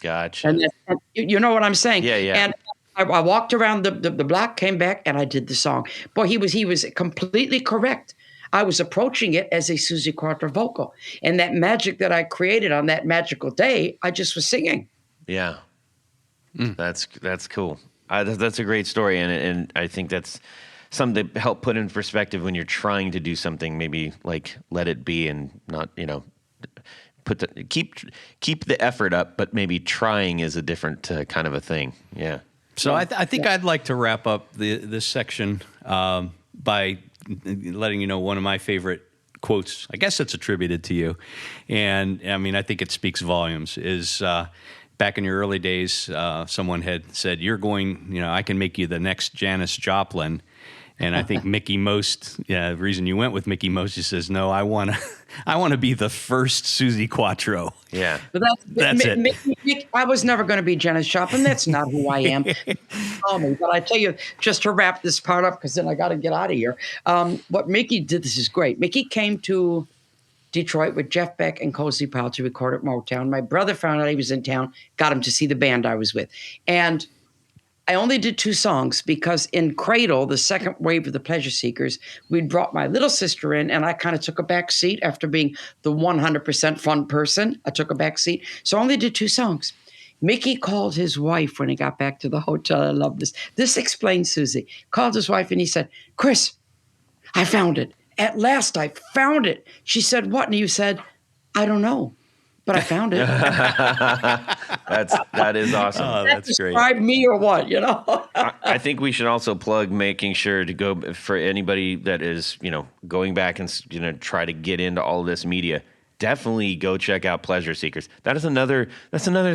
Gotcha. And you know what I'm saying? Yeah. And I walked around the block, came back, and I did the song. Boy, he was completely correct. I was approaching it as a Suzi Quatro vocal. And that magic that I created on that magical day, I just was singing. Yeah. That's cool. That's a great story, and I think that's something to help put in perspective when you're trying to do something. Maybe like let it be and not keep the effort up, but maybe trying is a different kind of a thing. Yeah. So I think I'd like to wrap up this section by letting you know one of my favorite quotes. I guess it's attributed to you, and I mean I think it speaks volumes. Is back in your early days, someone had said, you're going, I can make you the next Janis Joplin. And I think Mickey Most, the reason you went with Mickey Most, he says, no, I want to be the first Suzi Quatro. Yeah. But that's it. I was never going to be Janis Joplin. That's not who I am. But I tell you, just to wrap this part up, because then I got to get out of here. What Mickey did, this is great. Mickey came to Detroit with Jeff Beck and Cozy Powell to record at Motown. My brother found out he was in town, got him to see the band I was with. And I only did 2 songs because in Cradle, the second wave of the Pleasure Seekers, we'd brought my little sister in, and I kind of took a back seat after being the 100% fun person. I took a back seat. So I only did 2 songs. Mickey called his wife when he got back to the hotel. I love this. This explains Suzi. Called his wife and he said, Chris, I found it. At last, I found it. She said, what? And you said, I don't know, but I found it. That is awesome. Oh, that's great. Describe me or what, I think we should also plug making sure to go for anybody that is, going back and, try to get into all of this media. Definitely go check out Pleasure Seekers. That's another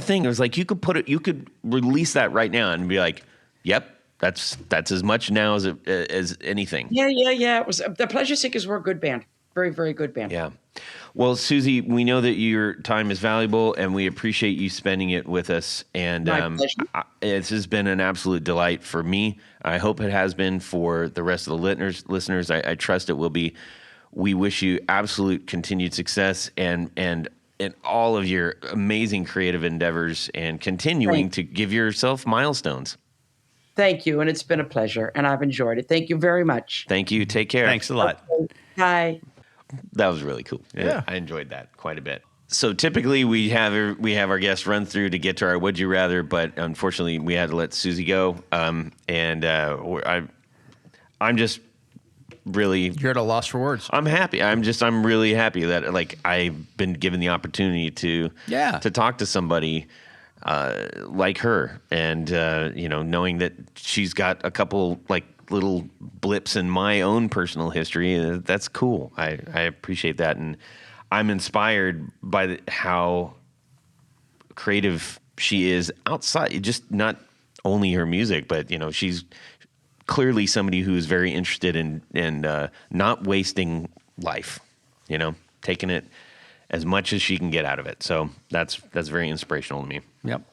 thing. It was like you could release that right now and be like, Yep. That's as much now as anything. Yeah. It was the Pleasure Seekers were a good band. Very, very good band. Yeah. Well, Suzi, we know that your time is valuable, and we appreciate you spending it with us. And My pleasure. This has been an absolute delight for me. I hope it has been for the rest of the listeners. I trust it will be. We wish you absolute continued success and in all of your amazing creative endeavors, and continuing to give yourself milestones. Thank you, and it's been a pleasure, and I've enjoyed it. Thank you very much. Thank you. Take care. Thanks a lot. Bye. That was really cool. Yeah. I enjoyed that quite a bit. So typically we have our guests run through to get to our Would You Rather, but unfortunately we had to let Suzi go. I'm just really... You're at a loss for words. I'm happy. I'm really happy that I've been given the opportunity to talk to somebody like her, and knowing that she's got a couple little blips in my own personal history. That's cool. I appreciate that, and I'm inspired by how creative she is outside, just not only her music, but she's clearly somebody who is very interested in not wasting life, taking it as much as she can get out of it. So that's very inspirational to me. Yep.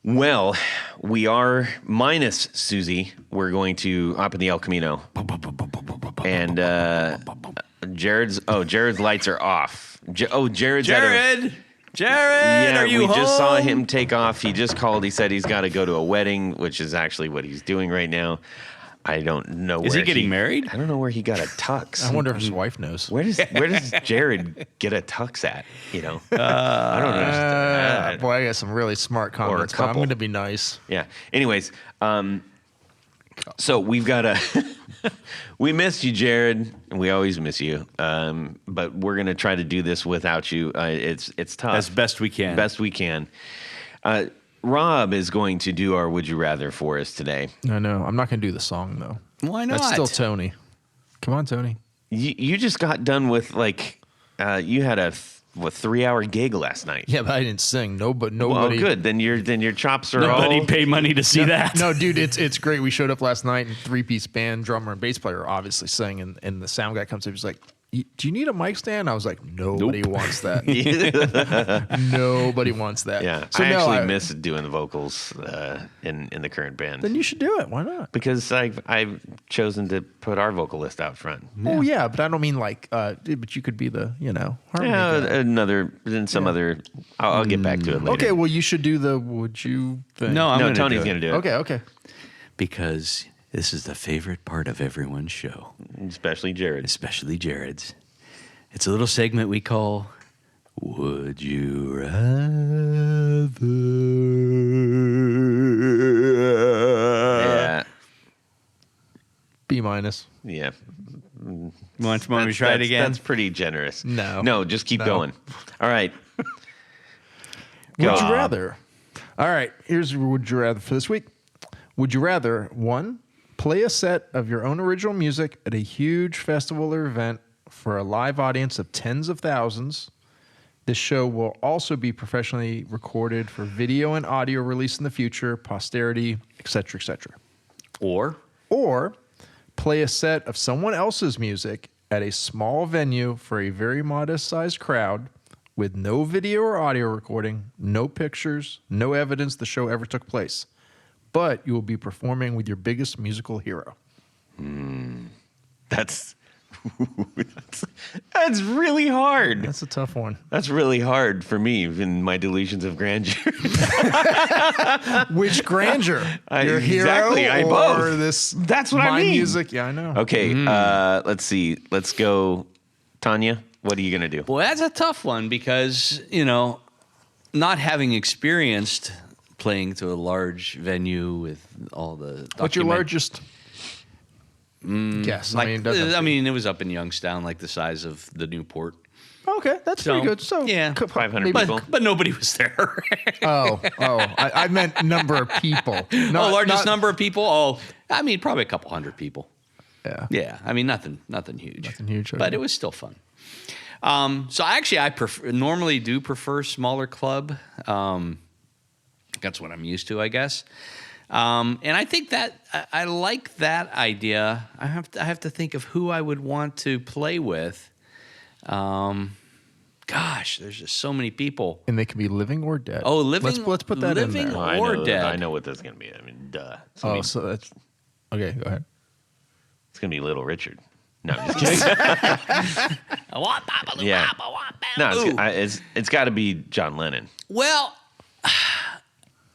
Well, we are minus Suzi. We're going to up in the El Camino, and Jared's lights are off. Jared, are you home? We just saw him take off. He just called. He said he's got to go to a wedding, which is actually what he's doing right now. I don't know. Is he getting married? I don't know where he got a tux. I wonder if his wife knows. Where does Jared get a tux at? I don't understand. Boy, I got some really smart comments, but I'm going to be nice. Yeah. Anyways, so we've got we missed you, Jared, and we always miss you. But we're going to try to do this without you. It's tough. As best we can. Best we can. Rob is going to do our Would You Rather for us today. I know. I'm not going to do the song, though. Why not? That's still Tony. Come on, Tony. You just got done with you had a 3-hour gig last night. Yeah, but I didn't sing. Nobody. Well, good. Then your chops are Nobody all... paid money to see that. No, dude, it's great. We showed up last night, and 3-piece band, drummer and bass player obviously sang, and the sound guy comes up. He's like, "Do you need a mic stand?" I was like, "Nobody wants that. Nobody wants that." Yeah, so I miss doing the vocals in the current band. Then you should do it. Why not? Because I've chosen to put our vocalist out front. Oh yeah, but I don't mean but you could be the harmony guy. Other. I'll get back to it later. Okay, well you should do the would you thing. No, Tony's going to do it. Okay. Because this is the favorite part of everyone's show. Especially Jared. Especially Jared's. It's a little segment we call Would You Rather? Yeah. B-. Yeah. Want me to try it again? That's pretty generous. No, just keep going. All right. Would you rather? All right, here's your would you rather for this week. Would you rather, 1, play a set of your own original music at a huge festival or event for a live audience of tens of thousands? This show will also be professionally recorded for video and audio release in the future, posterity, etc., etc. Or play a set of someone else's music at a small venue for a very modest-sized crowd with no video or audio recording, no pictures, no evidence the show ever took place. But you will be performing with your biggest musical hero. That's really hard. That's a tough one. That's really hard for me in my delusions of grandeur. Which grandeur? Your exactly, hero I or both. this? That's what I mean. Music. Yeah, I know. Okay, let's see. Let's go, Tanya. What are you gonna do? Well, that's a tough one because not having experienced playing to a large venue with all the. What's your largest? Guess. I mean, it was up in Youngstown, like the size of the Newport. Okay, that's pretty good. So yeah, 500 people, but nobody was there. I meant number of people. Largest number of people. Oh, I mean, probably a couple hundred people. Yeah. I mean, nothing huge. Nothing huge, but it was still fun. So actually, I normally do prefer smaller club. That's what I'm used to, I guess. And I think that I like that idea. I have to think of who I would want to play with. Gosh, there's just so many people. And they can be living or dead. Oh, living. Let's put that in living there. or dead. I know what this is going to be. I mean, duh. So that's okay. Go ahead. It's going to be Little Richard. No, I'm just kidding. Yeah. No, it's got to be John Lennon. Well,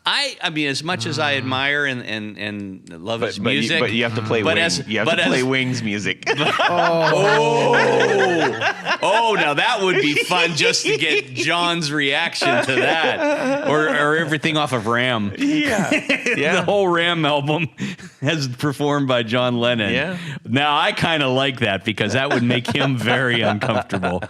I mean, as much as I admire and love his music, but you have to play Wings. You have to play Wings music. Oh, now that would be fun just to get John's reaction to that, or everything off of Ram. Yeah. The whole Ram album has performed by John Lennon. Yeah. Now I kind of like that because that would make him very uncomfortable.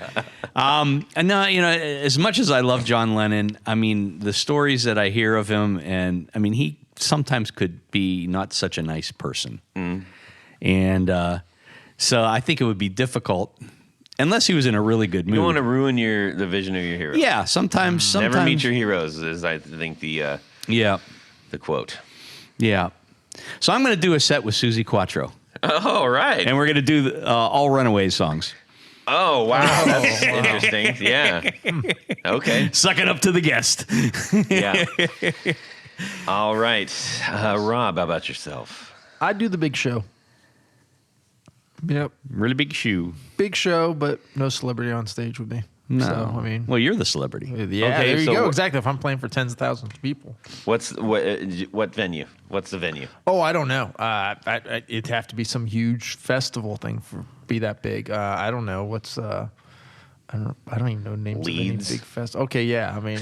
And now, as much as I love John Lennon, I mean, the stories that I hear of him, and I mean, he sometimes could be not such a nice person. And so I think it would be difficult unless he was in a really good mood. You don't want to ruin the vision of your hero. Yeah, sometimes. Never meet your heroes is, I think, the quote. Yeah. So I'm going to do a set with Suzi Quatro. Oh, right. And we're going to do all Runaways songs. Oh, wow. That's interesting. Yeah. Okay. Suck it up to the guest. Yeah. All right. Rob, how about yourself? I do the big show. Yep. Really big shoe. Big show, but no celebrity on stage with me. No. So, I mean. Well, you're the celebrity. Yeah, Okay, there you so go. what- Exactly. If I'm playing for tens of thousands of people. What venue? What's the venue? Oh, I don't know. It'd have to be some huge festival thing for be that big. I don't know. What's I don't even know names Leeds. of any big fest. Okay, yeah. I mean,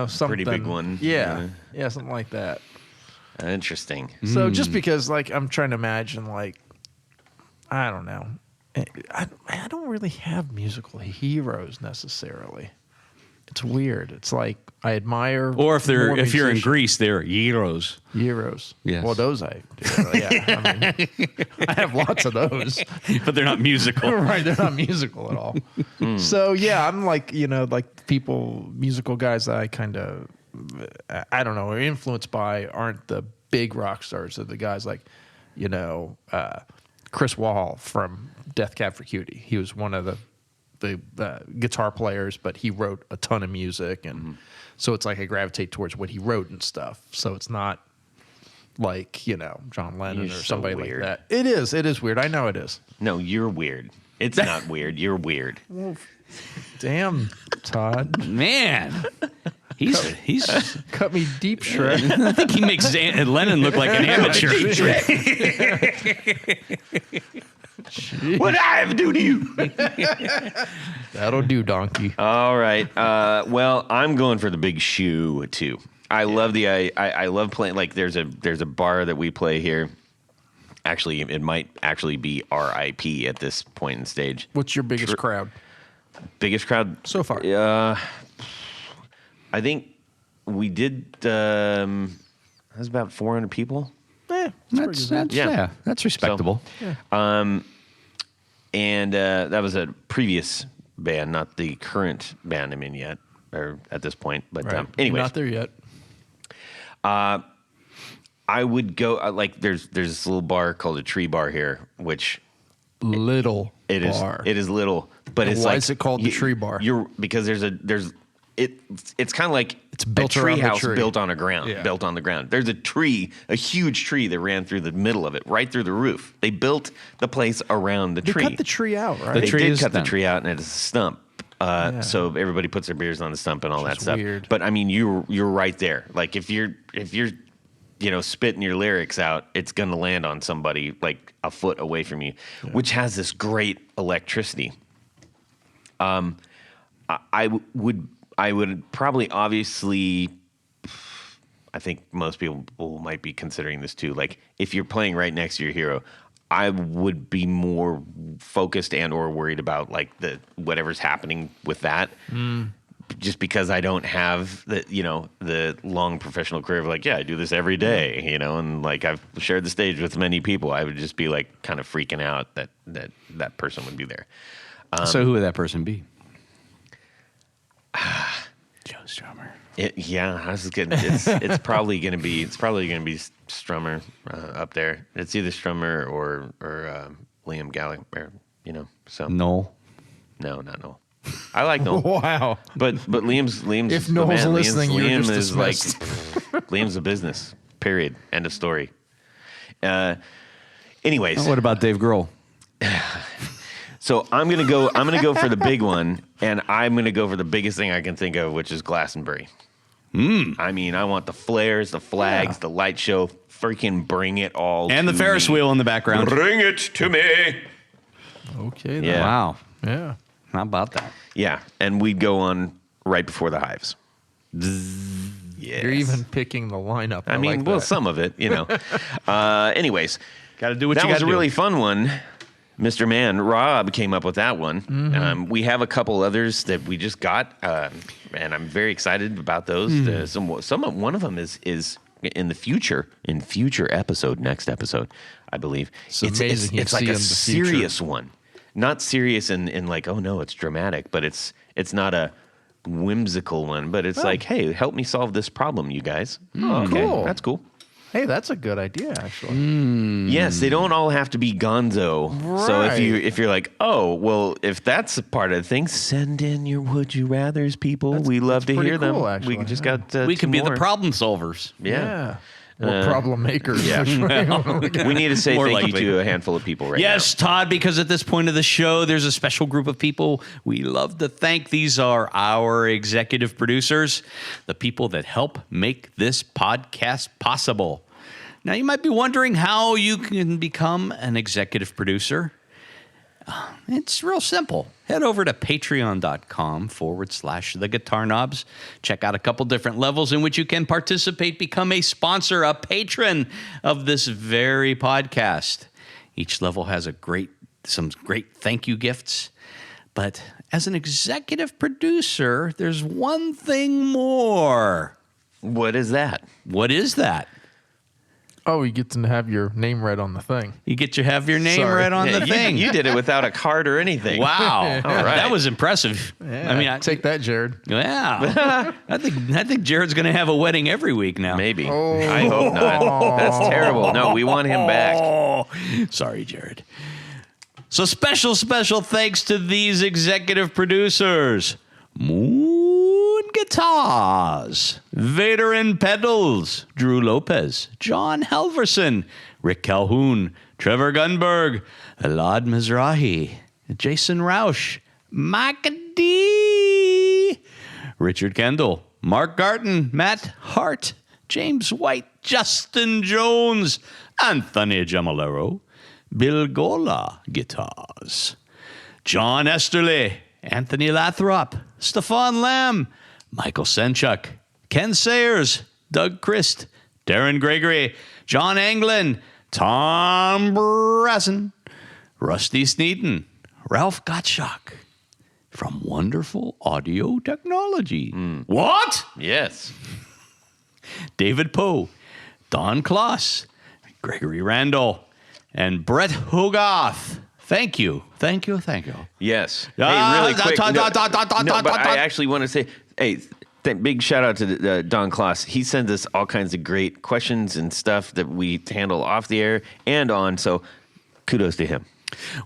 something pretty big one. Yeah, something like that. Interesting. So just because, like, I'm trying to imagine, like, I don't know. I don't really have musical heroes necessarily. It's weird. It's like I admire. Or if you're in musicians. Greece, they're heroes. Heroes. Yes. Well, those I do. Yeah. I mean, I have lots of those. But they're not musical. Right. They're not musical at all. So, yeah, I'm like, like musical guys that I kind of, I don't know, are influenced by aren't the big rock stars. They're the guys like, Chris Wall from Death Cab for Cutie. He was one of the guitar players, but he wrote a ton of music, and so it's like I gravitate towards what he wrote and stuff. So it's not like John Lennon You're or so somebody like weird. that. It is weird. I know it is. No, you're weird. It's not weird. You're weird. Damn, Todd, Man. He's cut me deep, Shrek. I think he makes Lennon look like an amateur. What I have to do to you? That'll do, donkey. All right. Well, I'm going for the big shoe too. I love I love playing. Like there's a bar that we play here. Actually, it might actually be RIP at this point in stage. What's your biggest crowd Biggest crowd so far? I think we did. That was about 400 people. That's respectable. And that was a previous band, not the current band I'm in yet, or at this point. But Right. anyways, Not there yet. I would go like there's this little bar called a Tree Bar here, which Little it is. bar. It is little, but And it's why like is it called the Tree Bar? Because it's kind of like It's built a around tree the house tree. built on a ground, Yeah. built on the ground. There's a huge tree that ran through the middle of it, right through the roof. They built the place around the They tree. cut the tree out, right? They tree did is cut the done. tree out, and it's a stump. So everybody puts their beers on the stump and all that is stuff. weird. But I mean, you're right there. Like if you're spitting your lyrics out, it's gonna land on somebody like a foot away from you, which has this great electricity. I would probably obviously. I think most people might be considering this too. Like if you're playing right next to your hero, I would be more focused and or worried about like whatever's happening with that. Just because I don't have the long professional career of like, I do this every day, and like I've shared the stage with many people. I would just be like kind of freaking out that person would be there. So who would that person be? Joe Strummer. I was getting. It's probably gonna be Strummer up there. It's either Strummer or Liam Gallagher. So No. no, not Noel. I like Noel. Wow. But Liam's If the Noel's man. listening, you're Liam just is like dismissed. Liam's a business. Period. End of story. Anyways, What about Dave Grohl? so I'm gonna go for the big one, and I'm gonna go for the biggest thing I can think of, which is Glastonbury. I mean, I want the flares, the flags, the light show. Freaking bring it all. And the to Ferris me. wheel in the background. Bring it to me. Okay. Then. Yeah. Wow. Yeah. How about that? Yeah, and we'd go on right before the hives. Yes. You're even picking the lineup. I mean, like well, that. some of it, Anyways, Got to do what that you got was to a do. really fun one. Mr. Man, Rob came up with that one. Mm-hmm. We have a couple others that we just got, and I'm very excited about those. One of them is in the future, next episode, I believe. It's amazing It's you'd like see a in the future. serious one, not serious in like, oh no, it's dramatic, but it's not a whimsical one, but it's like, hey, help me solve this problem, you guys. Okay, cool. that's cool. Hey, that's a good idea, actually. Yes, they don't all have to be gonzo. So Right. if you're like, oh, well, if that's a part of the thing, send in your would you rather's, people. We love to pretty hear them. cool, actually, We just yeah. got We two can be the more. problem solvers. Yeah. Or problem makers. yeah. We need to say More thank likely. you to a handful of people right Yes, Todd, because at this point of the show, there's a special group of people we love to thank. These are our executive producers, the people that help make this podcast possible. Now, you might be wondering how you can become an executive producer. It's real simple. Head over to patreon.com/the Guitar Knobs. Check out a couple different levels in which you can participate, become a sponsor, a patron of this very podcast. Each level has some great thank you gifts. But as an executive producer, there's one thing more. now. What is that? What is that? Oh, you get to have your name read on the thing. You get to have your name Sorry. right on Yeah, the thing. You did it without a card or anything. Wow. right. That was impressive. Yeah, I mean, take that, Jared. yeah. I think Jared's going to have a wedding every week now. Maybe. Oh. I hope not. That's terrible. No, we want him back. Oh, sorry, Jared. So special thanks to these executive producers. Moon Guitars, Vader and Pedals, Drew Lopez, John Halverson, Rick Calhoun, Trevor Gunberg, Elad Mizrahi, Jason Rausch, Mike D, Richard Kendall, Mark Garton, Matt Hart, James White, Justin Jones, Anthony Jamalero, Bill Gola Guitars, John Esterly, Anthony Lathrop, Stefan Lamb, Michael Senchuk, Ken Sayers, Doug Christ, Darren Gregory, John Anglin, Tom Brassen, Rusty Sneeden, Ralph Gottschalk from Wonderful Audio Technology. What? Yes. David Poe, Don Kloss, Gregory Randall, and Brett Hogarth. Thank you. Yes. Ah, Hey, really quick. Todd. But I actually want to say, hey, big shout out to Don Kloss. He sends us all kinds of great questions and stuff that we handle off the air and on. So kudos to him.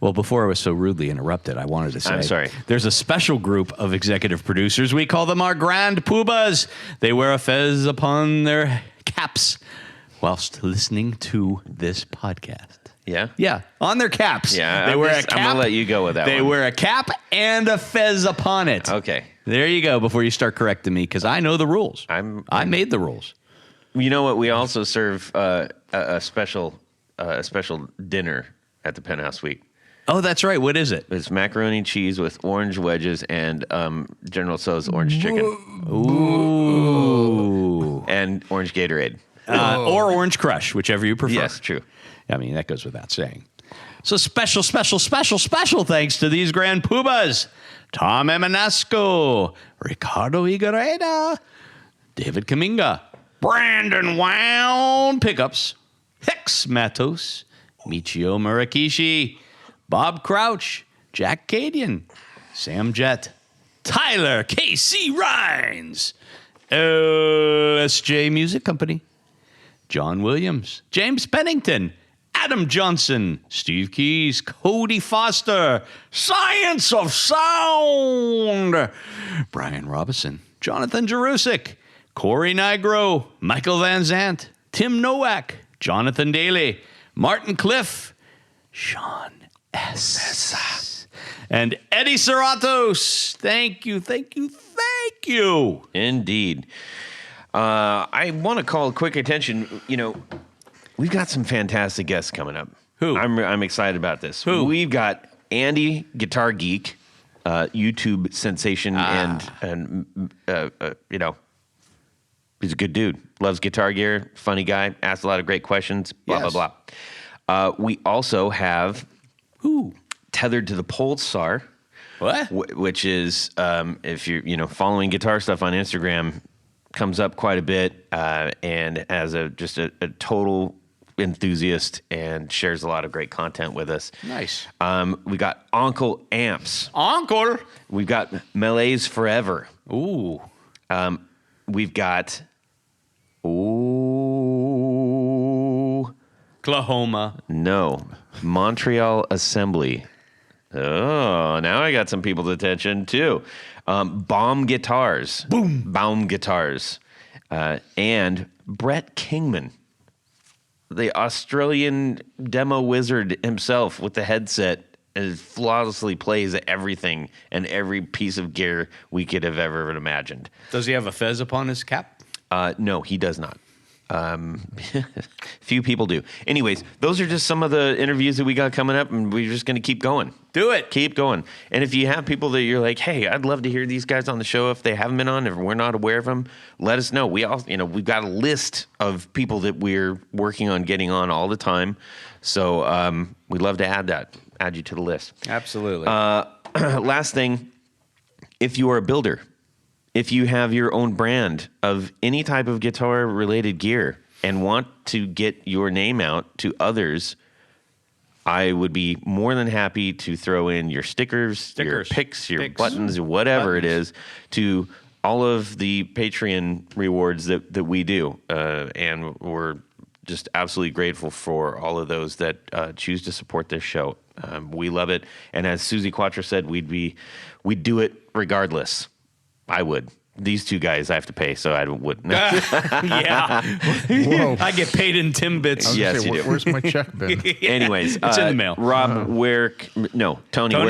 Well, before I was so rudely interrupted, I wanted to say, I'm sorry. There's a special group of executive producers. We call them our Grand Poobahs. They wear a fez upon their caps whilst listening to this podcast. Yeah? Yeah, on their caps. Yeah, they I'm wear just- a cap. I'm gonna let you go with that They one. wear a cap and a fez upon it. Okay. There you go. Before you start correcting me, because I know the rules. I made the rules. You know what? We also serve a special dinner at the Penthouse Suite. Oh, that's right. What is it? It's macaroni and cheese with orange wedges and General Tso's orange chicken Ooh. and orange Gatorade. Or Orange Crush, whichever you prefer. Yes, true. I mean, that goes without saying. So special thanks to these Grand Poobahs. Tom Emanasco, Ricardo Higuereda, David Kaminga, Brandon Wound Pickups, Hex Matos, Michio Murakishi, Bob Crouch, Jack Cadian, Sam Jett, Tyler K.C. Rhines, LSJ Music Company, John Williams, James Pennington, Adam Johnson, Steve Keys, Cody Foster, Science of Sound, Brian Robinson, Jonathan Jerusik, Corey Nigro, Michael Van Zant, Tim Nowak, Jonathan Daly, Martin Cliff, Sean S. And Eddie Serratos. Thank you. Indeed. I want to call quick attention. We've got some fantastic guests coming up. Who? I'm excited about this. Who? We've got Andy, Guitar Geek, YouTube sensation, and he's a good dude. Loves guitar gear, funny guy, asks a lot of great questions, blah, Yes. blah, blah. We also have Who? Tethered to the Pulsar, What? which is, if you're following guitar stuff on Instagram, comes up quite a bit, and as a total enthusiast and shares a lot of great content with us. Nice. We got Uncle Amps. Encore. We've got Malaise Forever. Ooh. We've got Oklahoma. Montreal Assembly. Oh, now I got some people's attention too. Baum Guitars. Baum Guitars. And Brett Kingman, the Australian demo wizard himself with the headset, flawlessly plays everything and every piece of gear we could have ever imagined. Does he have a fez upon his cap? No, he does not. Few people do. Anyways, those are just some of the interviews that we got coming up, and we're just going to keep going. Do it. Keep going. And if you have people that you're like, hey, I'd love to hear these guys on the show if they haven't been on, if we're not aware of them, let us know. We all, we've got a list of people that we're working on getting on all the time. So we'd love to add you to the list. Absolutely. Last thing, if you are a builder, if you have your own brand of any type of guitar-related gear and want to get your name out to others, I would be more than happy to throw in your stickers, your picks, your buttons, whatever it is, to all of the Patreon rewards that we do. And we're just absolutely grateful for all of those that choose to support this show. We love it. And as Suzi Quatro said, we'd do it regardless. I would. These two guys I have to pay, so I wouldn't. Yeah. Whoa. I get paid in Timbits. Yes, you do. Where's my check bin? Anyways, it's in the mail. Rob, Tony, where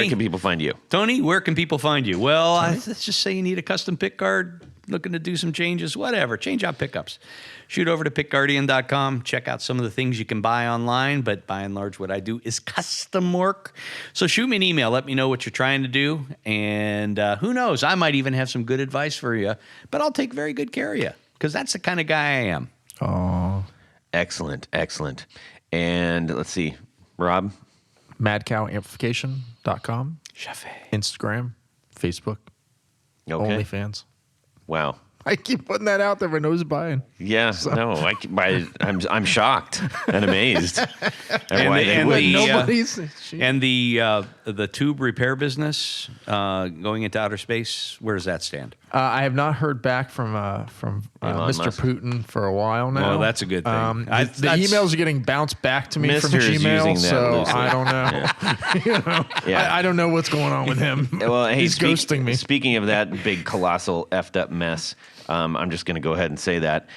can people find you? Tony, where can people find you? Well, let's just say you need a custom pick guard, looking to do some changes, whatever. Change out pickups. Shoot over to pickguardian.com. Check out some of the things you can buy online, but by and large, what I do is custom work. So shoot me an email. Let me know what you're trying to do. And who knows, I might even have some good advice for you, but I'll take very good care of you because that's the kind of guy I am. Oh, excellent. And let's see, Rob? madcowamplification.com. Chafe. Instagram, Facebook, Okay. OnlyFans. Wow. I keep putting that out there, but nobody's buying. Yeah, no, I'm shocked and amazed. And the tube repair business going into outer space, where does that stand? I have not heard back from Mr. Musk. Putin for a while now. Oh, that's a good thing. The emails are getting bounced back to me from Mr. is Gmail, using that so loosely. I don't know. Yeah. I don't know what's going on with him. Well, hey, He's ghosting me. Speaking of that big, colossal, effed up mess, I'm just going to go ahead and say that.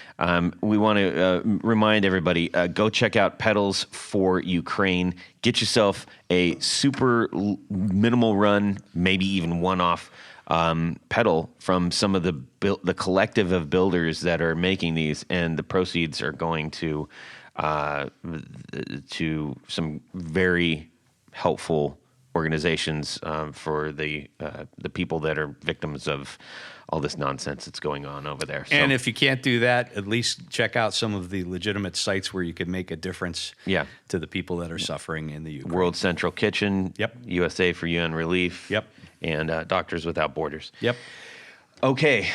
We want to remind everybody, go check out Pedals for Ukraine. Get yourself a super minimal run, maybe even one-off pedal from some of the collective of builders that are making these, and the proceeds are going to some very helpful organizations for the people that are victims of all this nonsense that's going on over there. So, And if you can't do that, at least check out some of the legitimate sites where you can make a difference to the people that are suffering in the Ukraine. World Central Kitchen, Yep. USA for UN Relief, Yep. and Doctors Without Borders. Yep. Okay.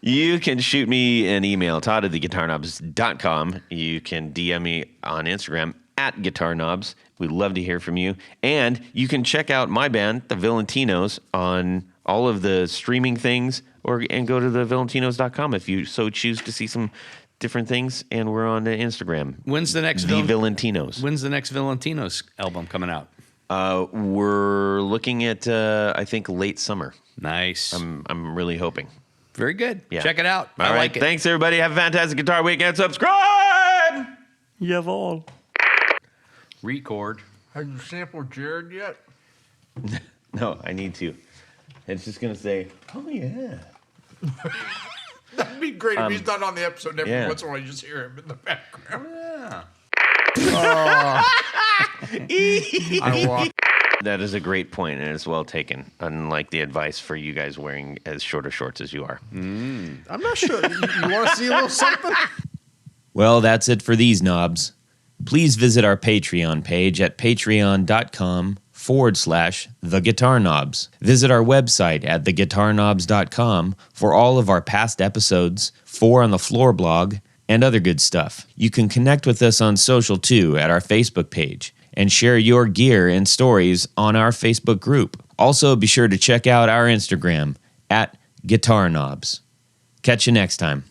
You can shoot me an email, todd@theguitarknobs.com. You can DM me on Instagram @guitarknobs. We'd love to hear from you. And you can check out my band, the Valentinos, on all of the streaming things, and go to the Valentinos.com if you so choose to see some different things. And we're on Instagram. When's the next Valentinos? When's the next Valentinos album coming out? We're looking at I think late summer. Nice. I'm really hoping. Very good. Yeah. Check it out. All I right. like it. Thanks everybody. Have a fantastic guitar week and subscribe. Jawohl. Record. Have you sampled Jared yet? No, I need to. It's just gonna say, oh yeah. That'd be great if he's not on the episode. Every Yeah. once in a while, you just hear him in the background. Yeah. I walk. That is a great point, and it's well taken. Unlike the advice for you guys wearing as shorter shorts as you are. I'm not sure. You want to see a little something? Well, that's it for these knobs. Please visit our Patreon page at patreon.com/theguitarknobs. Visit our website at theguitarknobs.com for all of our past episodes, 4 on the Floor blog, and other good stuff. You can connect with us on social too at our Facebook page and share your gear and stories on our Facebook group. Also, be sure to check out our Instagram at Guitar Knobs. Catch you next time.